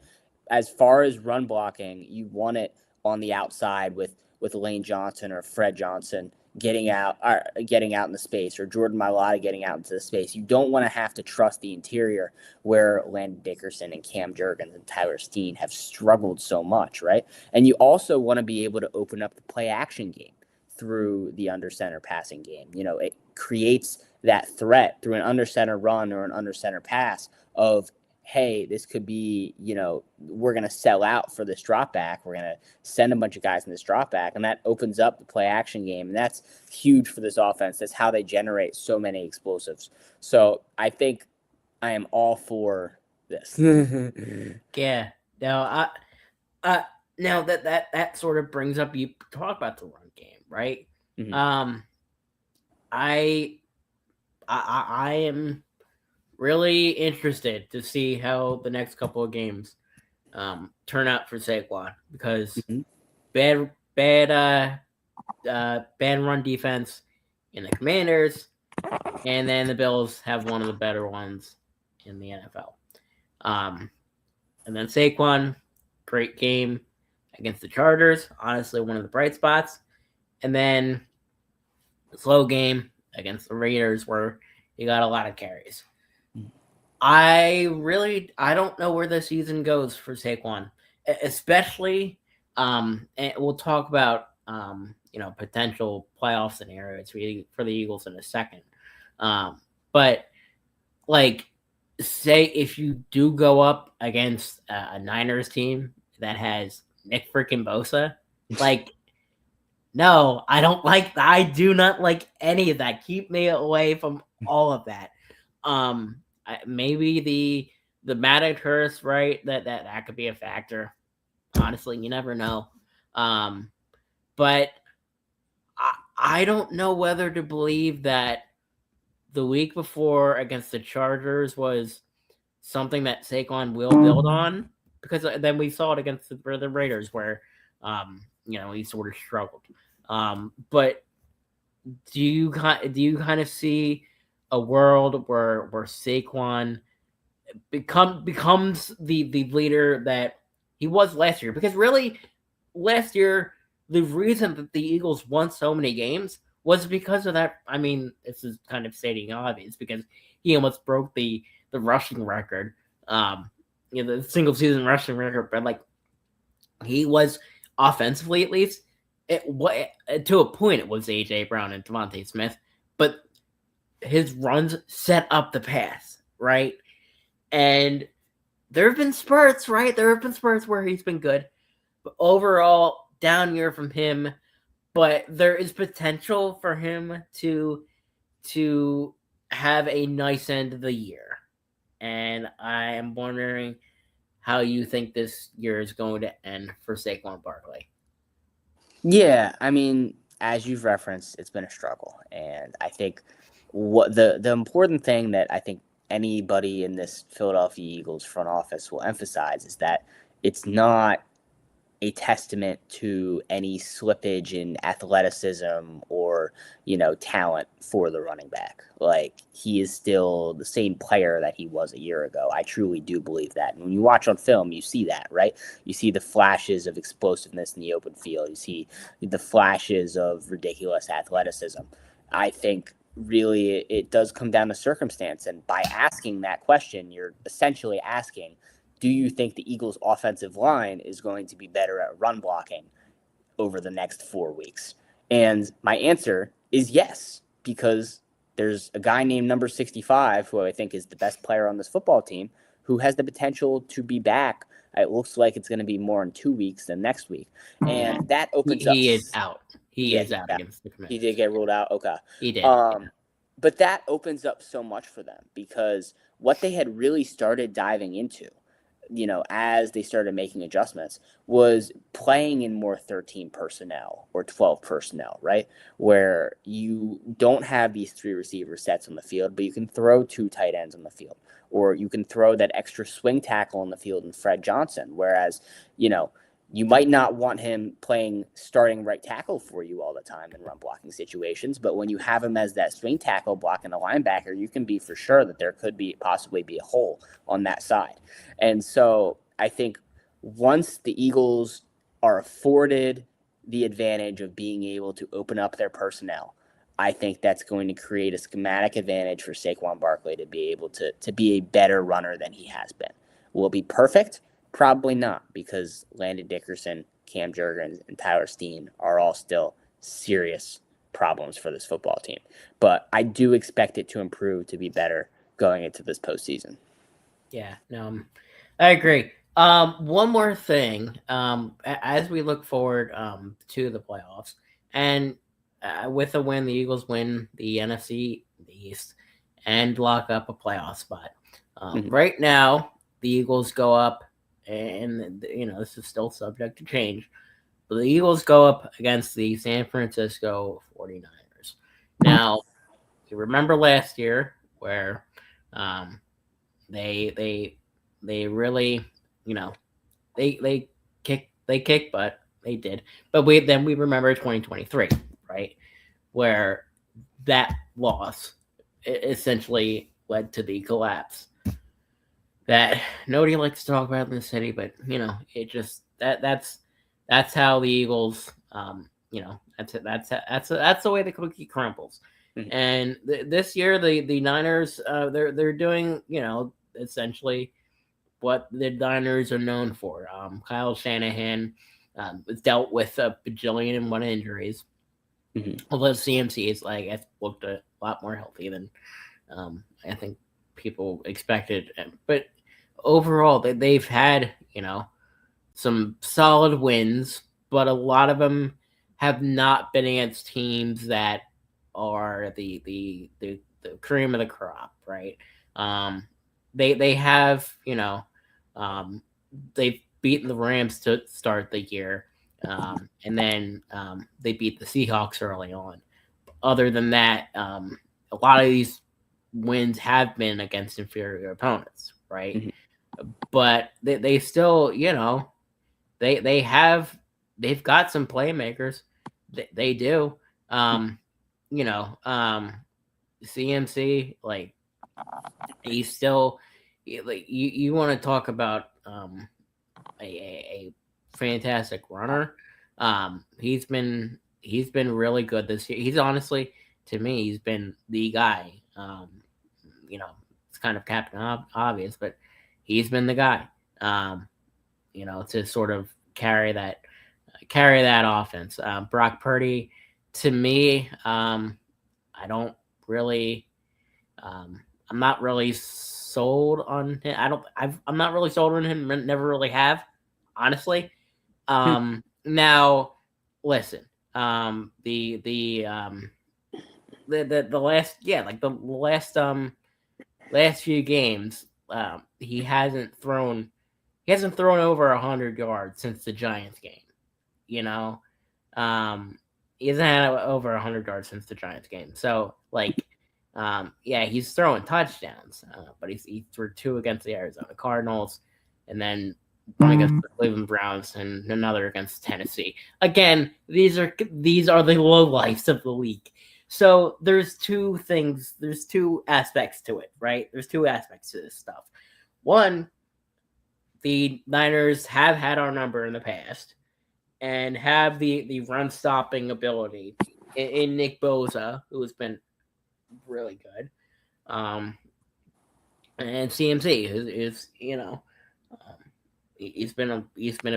As far as run blocking, you want it on the outside with Lane Johnson or Fred Johnson getting out in the space, or Jordan Mailata getting out into the space. You don't want to have to trust the interior where Landon Dickerson and Cam Jurgens and Tyler Steen have struggled so much, right? And you also want to be able to open up the play action game through the under center passing game. It creates that threat through an under center run or an under center pass of, hey, this could be, we're going to sell out for this drop back. We're going to send a bunch of guys in this drop back. And that opens up the play action game. And that's huge for this offense. That's how they generate so many explosives. So I think I am all for this. Yeah. Now, now that sort of brings up, you talk about the run game, right? Mm-hmm. I am really interested to see how the next couple of games turn out for Saquon, because bad run defense in the Commanders, and then the Bills have one of the better ones in the NFL. And then Saquon, great game against the Chargers, honestly one of the bright spots. And then a slow game against the Raiders where he got a lot of carries. I don't know where the season goes for Saquon, especially, and we'll talk about, potential playoff scenarios for the Eagles in a second. But say if you do go up against a Niners team that has Nick freaking Bosa, no, I do not like any of that. Keep me away from all of that. Maybe the Madden curse, right? That could be a factor. Honestly, you never know. But I don't know whether to believe that the week before against the Chargers was something that Saquon will build on, because then we saw it against the Raiders where, he sort of struggled. But do you kind of see a world where Saquon becomes the leader that he was last year? Because really, last year, the reason that the Eagles won so many games was because of that. I mean, this is kind of stating obvious, because he almost broke the rushing record, the single season rushing record. But he was, offensively at least, to a point, it was A.J. Brown and Devontae Smith, but his runs set up the pass, right? And there have been spurts, right? There have been spurts where he's been good, but overall, down year from him. But there is potential for him to have a nice end of the year. And I am wondering how you think this year is going to end for Saquon Barkley. Yeah, I mean, as you've referenced, it's been a struggle. And I think what the important thing that I think anybody in this Philadelphia Eagles front office will emphasize is that it's not a testament to any slippage in athleticism or, talent for the running back. He is still the same player that he was a year ago. I truly do believe that. And when you watch on film, you see that, right? You see the flashes of explosiveness in the open field. You see the flashes of ridiculous athleticism. I think really it does come down to circumstance. And by asking that question, you're essentially asking, do you think the Eagles' offensive line is going to be better at run blocking over the next 4 weeks? And my answer is yes, because there's a guy named number 65, who I think is the best player on this football team, who has the potential to be back. It looks like it's going to be more in 2 weeks than next week. And that opens up. He is out. He is out against the Commanders. He did get ruled out? Okay. He did. But that opens up so much for them, because what they had really started diving into, as they started making adjustments, was playing in more 13 personnel or 12 personnel, right? Where you don't have these 3 receiver sets on the field, but you can throw 2 tight ends on the field, or you can throw that extra swing tackle on the field in Fred Johnson. Whereas, you might not want him playing starting right tackle for you all the time in run blocking situations, but when you have him as that swing tackle blocking a linebacker, you can be for sure that there could possibly be a hole on that side. And so I think once the Eagles are afforded the advantage of being able to open up their personnel, I think that's going to create a schematic advantage for Saquon Barkley to be able to be a better runner than he has been. Will it be perfect? Probably not, because Landon Dickerson, Cam Jurgens, and Tyler Steen are all still serious problems for this football team. But I do expect it to improve to be better going into this postseason. Yeah, no, I agree. One more thing. As we look forward to the playoffs, and with a win, the Eagles win the NFC East and lock up a playoff spot. Right now, the Eagles go up, and this is still subject to change. But the Eagles go up against the San Francisco 49ers. Now, you remember last year where um, they really, you know, they kick butt. They did. But we remember 2023, right? Where that loss essentially led to the collapse that nobody likes to talk about in the city, but it just that's how the Eagles, that's the way the cookie crumbles. Mhm. And this year, the Niners, they're doing essentially what the Niners are known for. Kyle Shanahan dealt with a bajillion and one injuries. Although CMC is looked a lot more healthy than I think people expected. But overall, they've had some solid wins, but a lot of them have not been against teams that are the cream of the crop, right? They have they've beaten the Rams to start the year, and then they beat the Seahawks early on. Other than that, a lot of these wins have been against inferior opponents, right? Mm-hmm. But they still, they've got some playmakers. They do. CMC, he's still you want to talk about a fantastic runner. He's been really good this year. He's honestly, to me, he's been the guy. It's kind of Captain Obvious, but he's been the guy. To sort of carry that offense. Brock Purdy, to me, I don't really. I'm not really sold on him. I'm not really sold on him. Never really have, honestly. Now, listen. The last few games, he hasn't thrown over 100 yards since the Giants game. He hasn't had over 100 yards since the Giants game. So he's throwing touchdowns, but he threw 2 against the Arizona Cardinals, and then one against the Cleveland Browns, and another against Tennessee. Again, these are the lowlifes of the league. So there's 2 things. There's 2 aspects to it, right? There's 2 aspects to this stuff. One, the Niners have had our number in the past and have the run stopping ability in Nick Bosa, who has been really good. And CMC is he's been a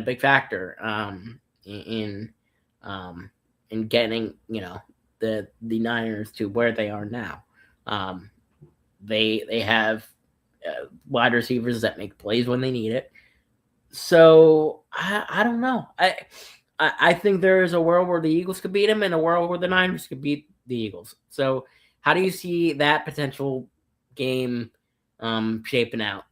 big factor in getting the Niners to where they are now. They have wide receivers that make plays when they need it. So I don't know. I think there is a world where the Eagles could beat them and a world where the Niners could beat the Eagles. So how do you see that potential game shaping out?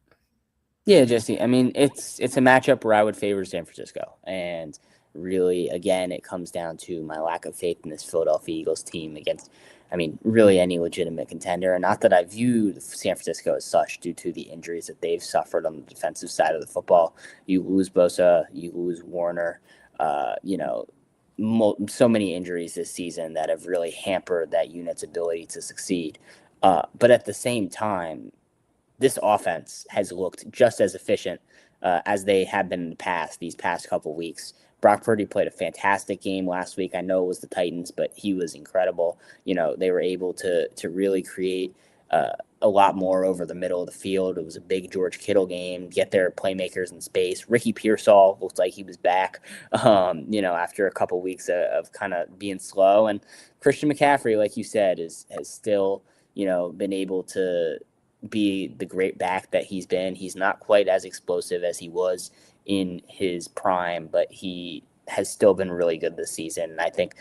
Yeah, Jesse. I mean, it's a matchup where I would favor San Francisco, and really, again, it comes down to my lack of faith in this Philadelphia Eagles team against, really any legitimate contender. And not that I view San Francisco as such due to the injuries that they've suffered on the defensive side of the football. You lose Bosa, you lose Warner, so many injuries this season that have really hampered that unit's ability to succeed. But at the same time, this offense has looked just as efficient as they have been in the past, these past couple weeks. Brock Purdy played a fantastic game last week. I know it was the Titans, but he was incredible. They were able to really create a lot more over the middle of the field. It was a big George Kittle game, get their playmakers in space. Ricky Pearsall looked like he was back, after a couple weeks of kind of being slow. And Christian McCaffrey, like you said, has still, been able to be the great back that he's been. He's not quite as explosive as he was in his prime, but he has still been really good this season. And I think,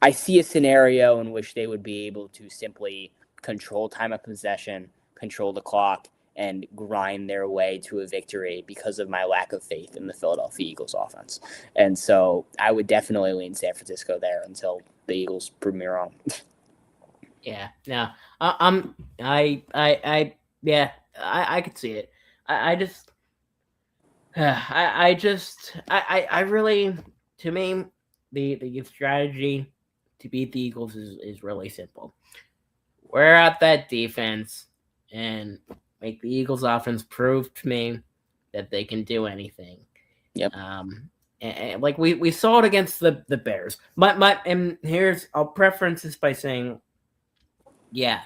I see a scenario in which they would be able to simply control time of possession, control the clock, and grind their way to a victory because of my lack of faith in the Philadelphia Eagles offense. And so I would definitely lean San Francisco there until the Eagles prove me wrong. Yeah, no, I could see it. I really, to me, the strategy to beat the Eagles is really simple. Wear out that defense and make the Eagles offense prove to me that they can do anything. Yep. And like we saw it against the Bears. I'll preference this by saying, yeah,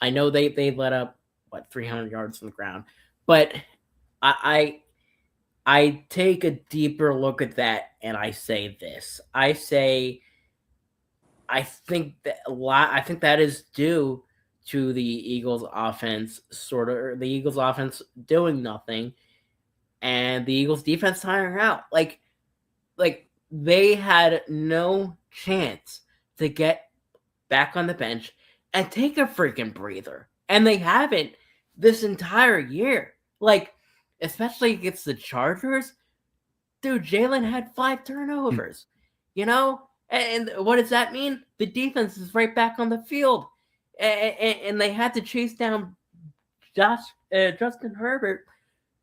I know they let up 300 yards on the ground, but I take a deeper look at that and I say this. I think that is due to the Eagles offense doing nothing and the Eagles defense tiring out. Like they had no chance to get back on the bench and take a freaking breather. And they haven't this entire year. Like, especially against the Chargers, dude, Jalen had 5 turnovers, And what does that mean? The defense is right back on the field. And they had to chase down Justin Herbert,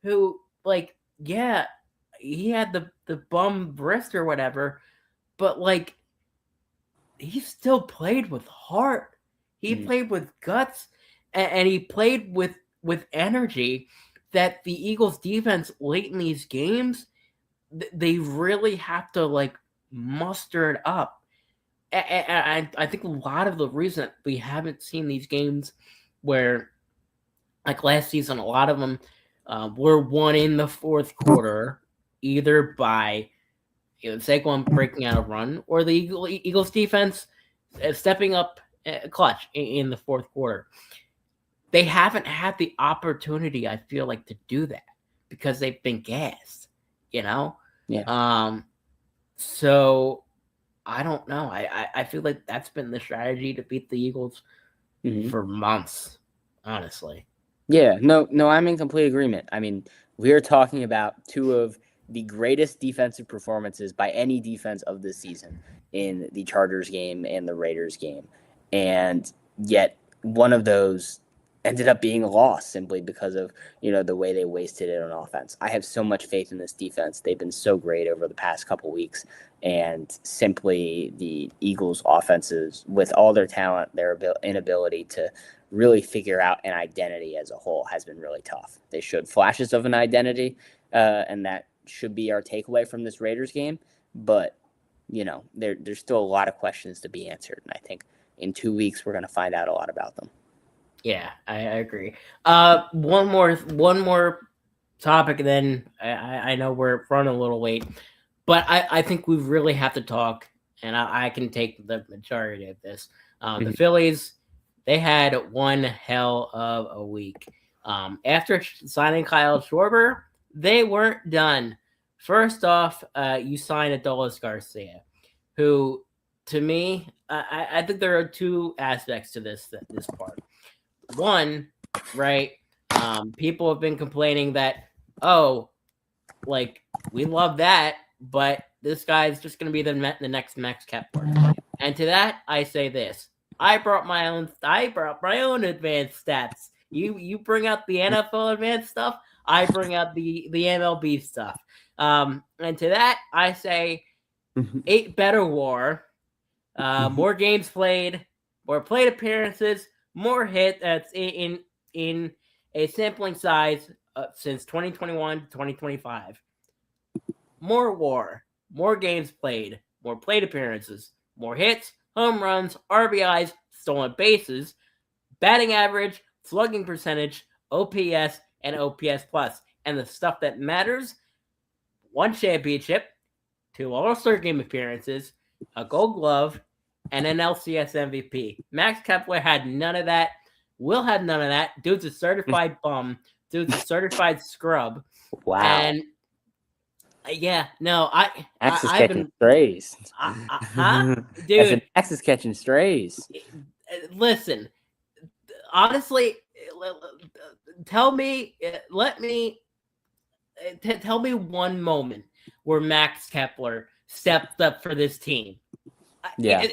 who, he had the bum wrist or whatever, but, he still played with heart. He played with guts, and he played with energy that the Eagles defense late in these games, they really have to, muster it up. And I think a lot of the reason we haven't seen these games where, last season, a lot of them were won in the fourth quarter, either by Saquon breaking out a run or the Eagles defense stepping up clutch in the fourth quarter. They haven't had the opportunity, I feel like, to do that because they've been gassed, Yeah. So I don't know. I feel like that's been the strategy to beat the Eagles for months, honestly. Yeah, no, I'm in complete agreement. I mean, we are talking about two of the greatest defensive performances by any defense of this season in the Chargers game and the Raiders game. And yet one of those ended up being a loss simply because of, the way they wasted it on offense. I have so much faith in this defense. They've been so great over the past couple weeks. And simply the Eagles offenses, with all their talent, their inability to really figure out an identity as a whole has been really tough. They showed flashes of an identity, and that should be our takeaway from this Raiders game. But, there's still a lot of questions to be answered. And I think in 2 weeks, we're going to find out a lot about them. Yeah, I agree. One more topic, and then I know we're running a little late, but I think we really have to talk, and I can take the majority of this. The Phillies, they had one hell of a week. After signing Kyle Schwarber, they weren't done. First off, you sign Adolis Garcia, who, to me, I think there are two aspects to this part. One, right, people have been complaining that, we love that, but this guy's just going to be the next Max Kepler. And to that, I say this. I brought my own advanced stats. You bring out the NFL advanced stuff, I bring out the MLB stuff. And to that, I say 8 better WAR, more games played, more plate appearances, more hit that's in a sampling size since 2021 to 2025. More WAR. more games played, more plate appearances, more hits, home runs, RBIs, stolen bases, batting average, slugging percentage, OPS, and OPS plus. And the stuff that matters, 1 championship, 2 All-Star Game appearances, a Gold Glove, and an LCS MVP. Max Kepler had none of that. Will had none of that. Dude's a certified bum. Dude's a certified scrub. Wow. And yeah, no, Max is I've catching been strays. Dude. Max is catching strays. Listen, honestly, tell me one moment where Max Kepler stepped up for this team. No,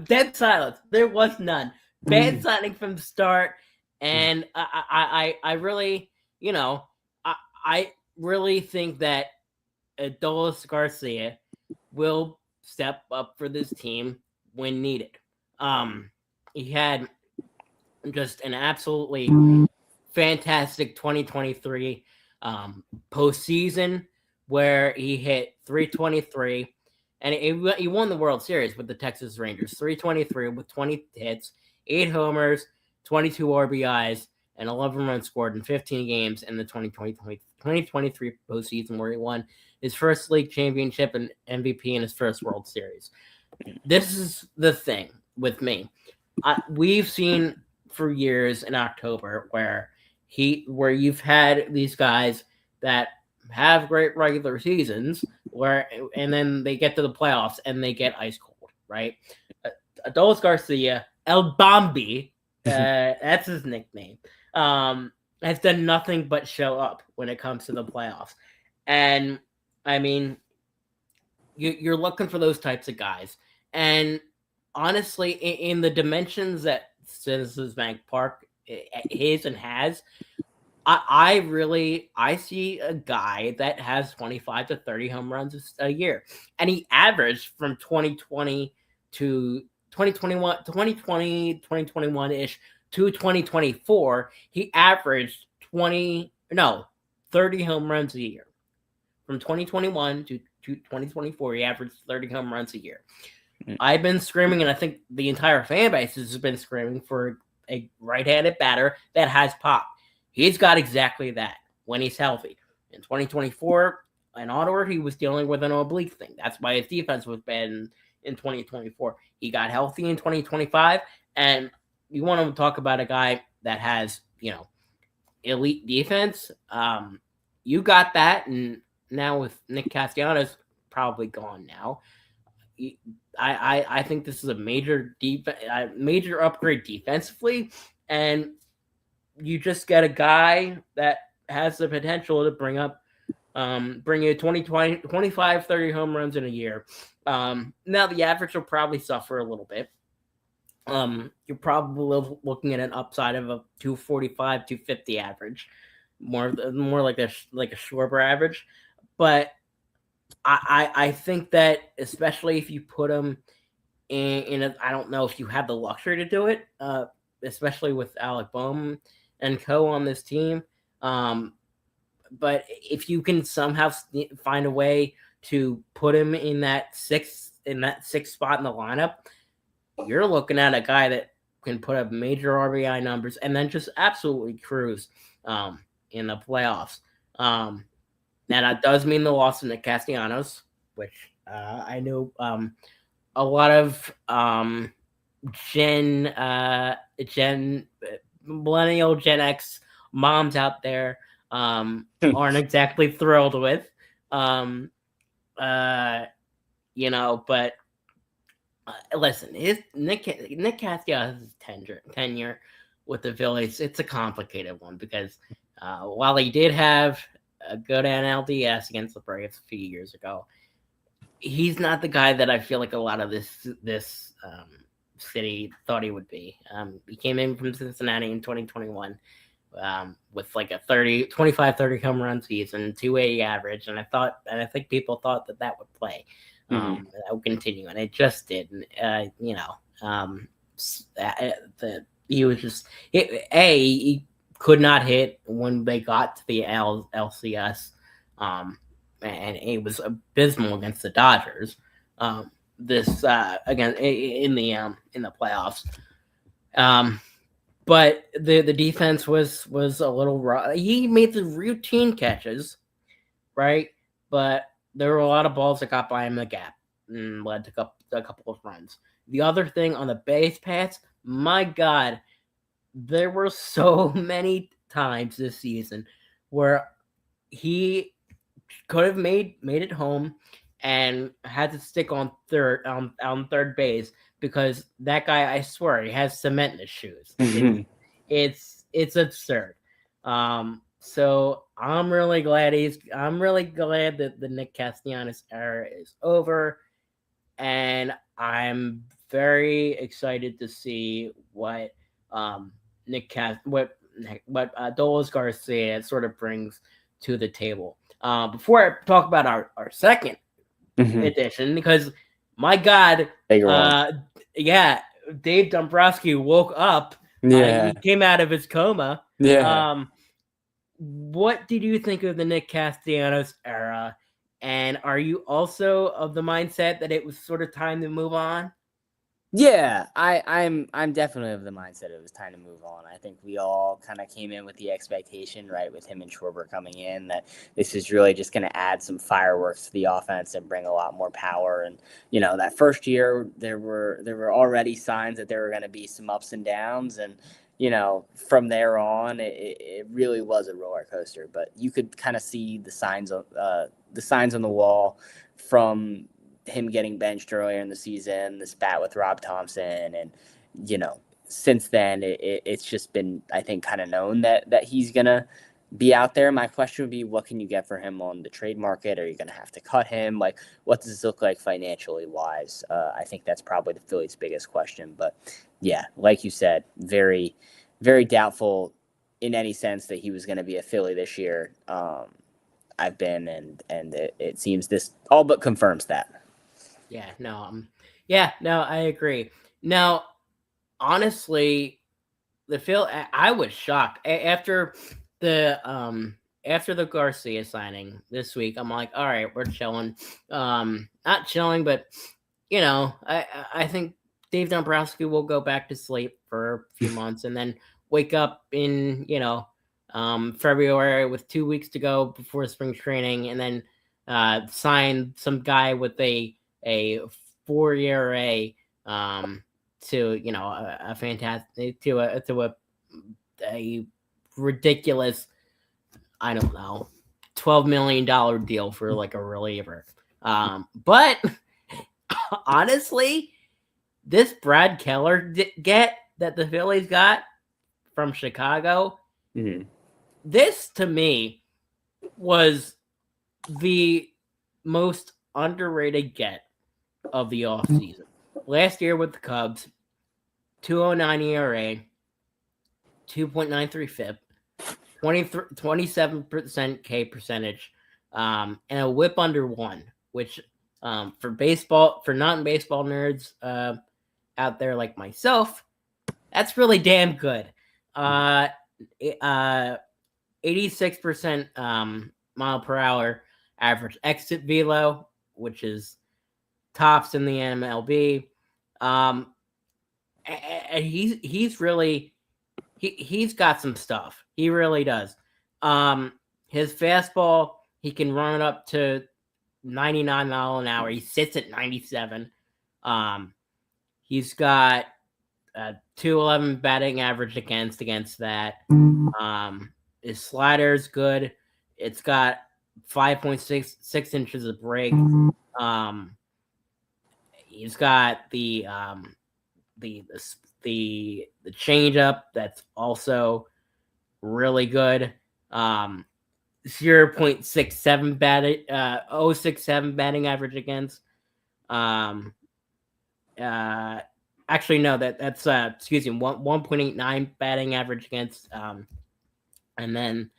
dead silence. There was none. Bad signing from the start, and I really, I really think that Adolis Garcia will step up for this team when needed. He had just an absolutely fantastic 2023 postseason where he hit 323, and he won the World Series with the Texas Rangers. 323 with 20 hits, 8 homers, 22 RBIs, and 11 runs scored in 15 games in the 2023 postseason, where he won his first league championship and MVP in his first World Series. This is the thing with me. We've seen for years in October where you've had these guys that have great regular seasons and then they get to the playoffs and they get ice cold, right? Adolis Garcia, El Bombi, that's his nickname, has done nothing but show up when it comes to the playoffs. And I mean, you're looking for those types of guys. And honestly, in the dimensions that Citizens Bank Park is and has, I see a guy that has 25 to 30 home runs a year. And he averaged from 2020 to 2021-ish to 2024, he averaged 30 home runs a year. From 2021 to 2024, he averaged 30 home runs a year. I've been screaming, and I think the entire fan base has been screaming for a right-handed batter that has pop. He's got exactly that when he's healthy. In 2024, in Ottawa, he was dealing with an oblique thing. That's why his defense was bad in 2024. He got healthy in 2025, and you want to talk about a guy that has, elite defense. You got that, and now with Nick Castellanos probably gone now, I think this is a major upgrade defensively, and you just get a guy that has the potential to bring you 25, 30 home runs in a year. Now the average will probably suffer a little bit. You're probably looking at an upside of a 245, 250 average, more like a Schwarber average. But I think that especially if you put him in I don't know if you have the luxury to do it, especially with Alec Bohm and co on this team. But if you can somehow find a way to put him in that sixth spot in the lineup, you're looking at a guy that can put up major RBI numbers and then just absolutely cruise in the playoffs. Now that does mean the loss of Nick Castellanos, which I know a lot of millennial Gen X moms out there aren't exactly thrilled with. But listen, Nick Castellanos' tenure with the Phillies, it's a complicated one because while he did have a good NLDS against the Braves a few years ago, he's not the guy that I feel like a lot of this city thought he would be. He came in from Cincinnati in 2021 with like a 25-30 home run season, 280 average, and I think people thought that would play. That would continue, and it just didn't. He was just he could not hit when they got to the LCS. and it was abysmal against the Dodgers. This again in the playoffs. But the defense was a little raw. He made the routine catches, right? But there were a lot of balls that got by him in the gap and led to a couple of runs. The other thing on the base paths, my God, there were so many times this season where he could have made it home and had to stick on third base because that guy, I swear, he has cement in his shoes. It's absurd. So I'm really glad that the Nick Castellanos era is over, and I'm very excited to see what what Dolis Garcia sort of brings to the table. Before I talk about our second edition, because my God, yeah, Dave Dombrowski woke up. He came out of his coma. Yeah. What did you think of the Nick Castellanos era? And are you also of the mindset that it was sort of time to move on? Yeah, I'm definitely of the mindset it was time to move on. I think we all kind of came in with the expectation, right, with him and Schwarber coming in, that this is really just going to add some fireworks to the offense and bring a lot more power. And that first year there were already signs that there were going to be some ups and downs, and from there on it really was a roller coaster. But you could kind of see the signs on the wall from him getting benched earlier in the season, the spat with Rob Thompson, and since then it's just been, I think, kind of known that he's gonna be out there. My question would be, what can you get for him on the trade market? Are you gonna have to cut him? Like, what does this look like financially wise? I think that's probably the Phillies' biggest question. But yeah, like you said, very, very doubtful in any sense that he was going to be a Philly this year. I've been, and it seems this all but confirms that. No, I agree. Now, honestly, I was shocked after the Garcia signing this week. I'm like, all right, we're chilling. Not chilling, but I think Dave Dombrowski will go back to sleep for a few months and then wake up in February with 2 weeks to go before spring training, and then sign some guy with a 4 ERA to a fantastic to a ridiculous, I don't know, $12 million deal for like a reliever. But honestly, this Brad Keller get that the Phillies got from Chicago, this to me was the most underrated get of the offseason. Last year with the Cubs, 2.09 ERA, 2.93 FIP, 27% K percentage, and a whip under 1, which for non-baseball nerds out there like myself, that's really damn good. 86% mile per hour average exit velo, which is tops in the MLB. And he's really he's got some stuff. He really does. His fastball, he can run it up to 99 miles an hour. He sits at 97. He's got 211 batting average against that. His slider is good. It's got 5.6 inches of break. He's got the changeup that's also really good. 0.67 batting 0.67 batting average against. Actually no, that's 1.89 batting average against. And then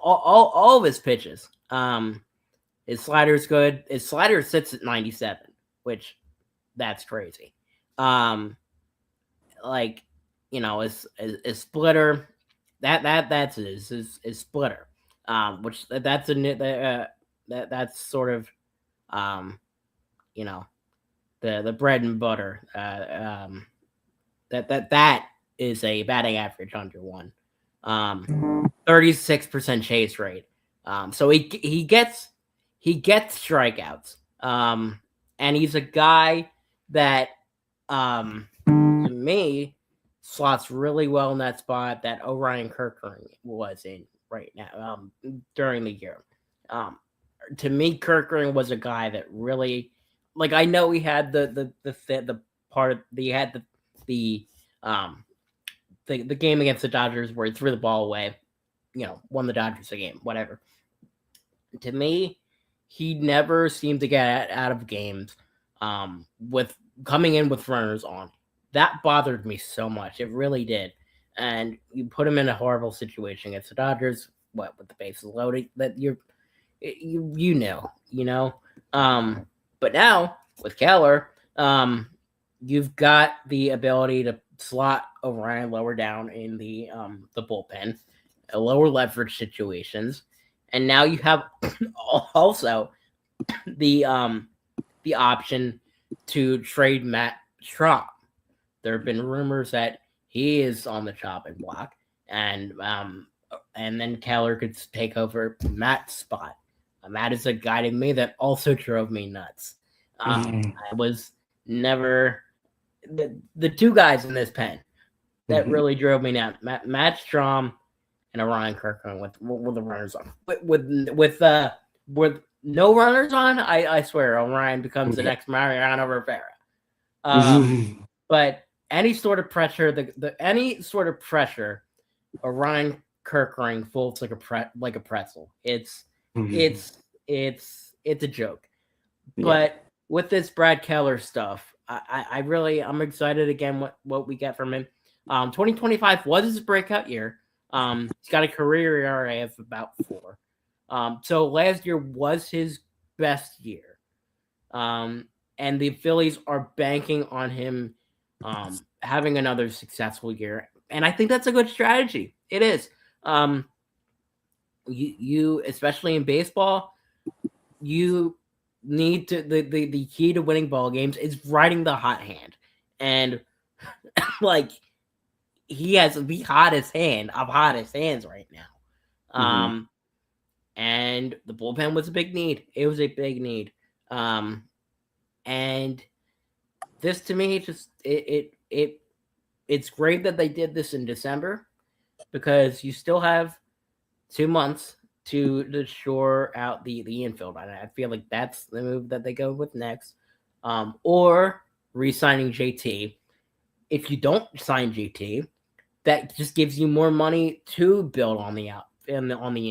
all of his pitches. His slider is good. His slider sits at 97, which that's crazy. His splitter, that's his splitter. which that's sort of you know the bread and butter. That is a batting average under one. 36% chase rate. So he gets strikeouts. And he's a guy that to me slots really well in that spot that Orion Kirkering was in right now during the year. To me, Kirkering was a guy that really, like, I know he had the part he had the the game against the Dodgers where he threw the ball away, won the Dodgers a game, whatever. To me, he never seemed to get out of games with coming in with runners on. That bothered me so much. It really did. And you put him in a horrible situation against the Dodgers, with the bases loaded, that you know. But now with Keller, you've got the ability to slot Orion lower down in the bullpen, lower leverage situations, and now you have also the option to trade Matt Strahm. There have been rumors that he is on the chopping block, and then Keller could take over Matt's spot. Matt is a guy to me that also drove me nuts. I was never the two guys in this pen that really drove me nuts. Matt Strahm and Orion Kirkland with the runners on. With no runners on, I swear Orion becomes the next Mariano Rivera. But any sort of pressure, any sort of pressure, Orion Kirkering folds like a pretzel. It's a joke. Yeah. But with this Brad Keller stuff, I'm excited again what we get from him. 2025 was his breakout year. He's got a career ERA of about 4. So last year was his best year. And the Phillies are banking on him having another successful year. And I think that's a good strategy. It is. You especially in baseball, you need to the key to winning ball games is riding the hot hand. And like he has the hottest hand of hottest hands right now. And the bullpen was a big need. It was a big need. And this to me just it's great that they did this in December because you still have 2 months to shore out the infield. And I feel like that's the move that they go with next. Or re-signing JT. If you don't sign JT, that just gives you more money to build on the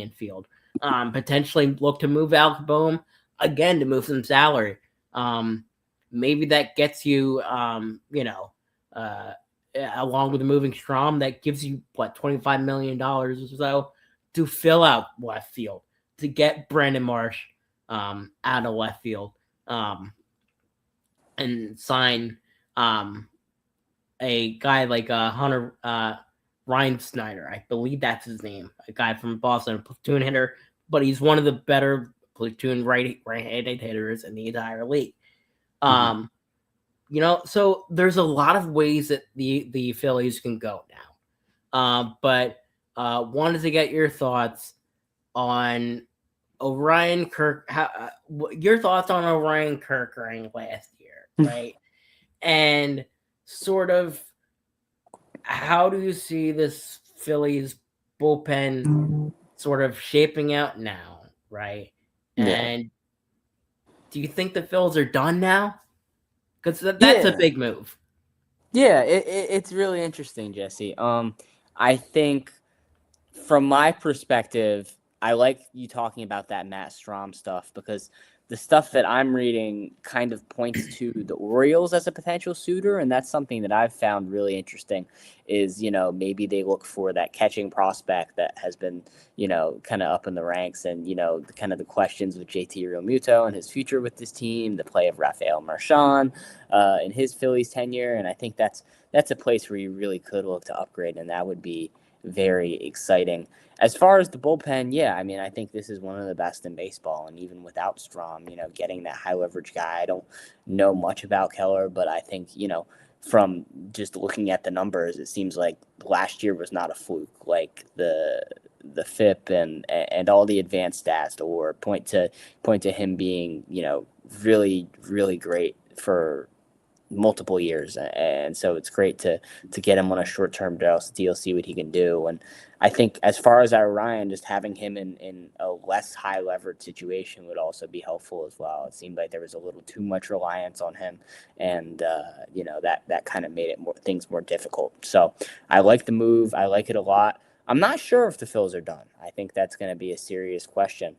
infield. Potentially look to move Al Bohm again to move some salary. Maybe that gets you, along with moving Strahm, that gives you $25 million or so to fill out left field, to get Brandon Marsh out of left field, and sign a guy like Hunter Ryan Snyder. I believe that's his name, a guy from Boston, a platoon hitter, but he's one of the better platoon right-handed hitters in the entire league. So there's a lot of ways that the Phillies can go now. But wanted to get your thoughts on Orion Kirk. Your thoughts on Orion Kirkering last year, right? And sort of how do you see this Phillies bullpen sort of shaping out now, right? And do you think the Phillies are done now? Because that's a big move. Yeah, it's really interesting, Jesse. I think from my perspective, I like you talking about that Matt Strahm stuff because the stuff that I'm reading kind of points to the Orioles as a potential suitor, and that's something that I've found really interesting is, maybe they look for that catching prospect that has been, kind of up in the ranks and, kind of the questions with JT Realmuto and his future with this team, the play of Rafael Marchand in his Phillies tenure, and I think that's a place where you really could look to upgrade, and that would be very exciting. As far as the bullpen, yeah, I mean, I think this is one of the best in baseball, and even without Strom, getting that high leverage guy. I don't know much about Keller, but I think from just looking at the numbers, it seems like last year was not a fluke. Like the FIP and all the advanced stats or point to him being really really great for multiple years, and so it's great to get him on a short-term deal, see what he can do. And I think as far as Ryan, just having him in a less high leverage situation would also be helpful as well. It seemed like there was a little too much reliance on him, and that kind of made things more difficult. So I like the move. I like it a lot. I'm not sure if the Phils are done. I think that's going to be a serious question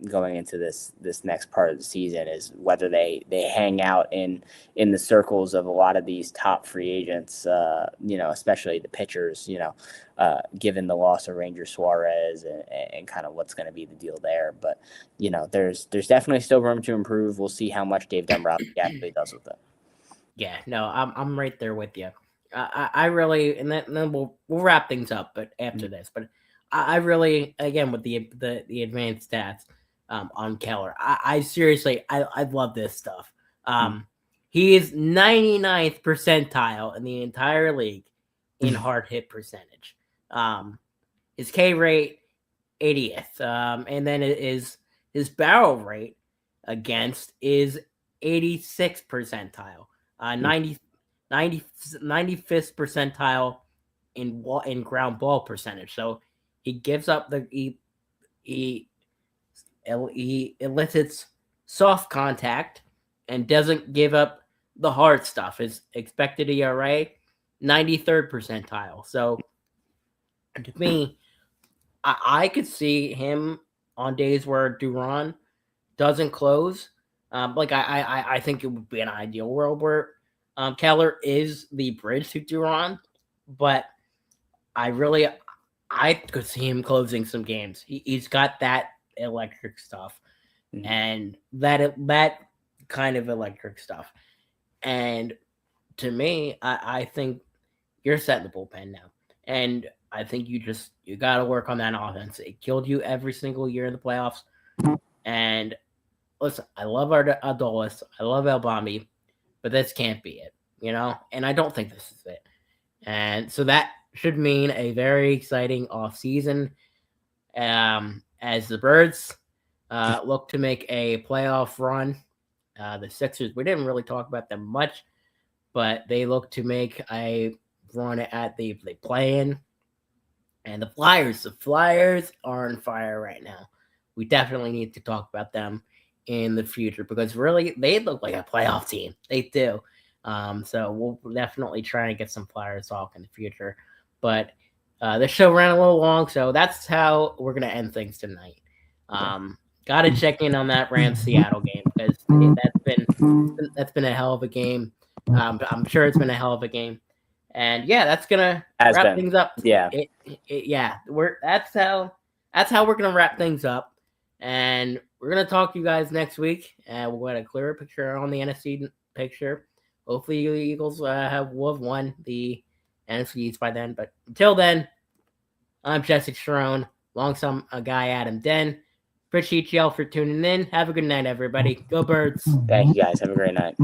going into this next part of the season, is whether they hang out in the circles of a lot of these top free agents, especially the pitchers, given the loss of Ranger Suarez and kind of what's going to be the deal there. But, there's definitely still room to improve. We'll see how much Dave Dombrowski actually does with it. Yeah, no, I'm right there with you. I really, and then we'll wrap things up, but after this, but I really, again, with the advanced stats on Keller, I seriously, I love this stuff. He is 99th percentile in the entire league in hard hit percentage. His K rate, 80th, and then it is his barrel rate against is 86th percentile, 95th percentile in ground ball percentage. So he gives up he elicits soft contact and doesn't give up the hard stuff. His expected ERA, 93rd percentile. So to me, I could see him on days where Duran doesn't close. I think it would be an ideal world where Keller is the bridge to Duran, but I could see him closing some games. He's got that electric stuff, and that kind of electric stuff. And to me, I think you're set in the bullpen now, and I think you got to work on that offense. It killed you every single year in the playoffs. And listen, I love Adolis, I love Albami, but this can't be it, And I don't think this is it. And so that should mean a very exciting offseason as the Birds look to make a playoff run. The Sixers, we didn't really talk about them much, but they look to make a run at the play-in. And the Flyers are on fire right now. We definitely need to talk about them in the future because really they look like a playoff team. They do. So we'll definitely try and get some Flyers talk in the future. But the show ran a little long, so that's how we're going to end things tonight. Got to check in on that Rams-Seattle game because that's been a hell of a game. I'm sure it's been a hell of a game. And yeah, that's gonna wrap things up. Yeah, that's how we're gonna wrap things up. And we're gonna talk to you guys next week, and we'll get a clearer picture on the NFC picture. Hopefully, the Eagles will have won the NFC East by then. But until then, I'm Jesse Sharon, alongside a guy Adam Den. Appreciate y'all for tuning in. Have a good night, everybody. Go Birds. Thank you guys. Have a great night.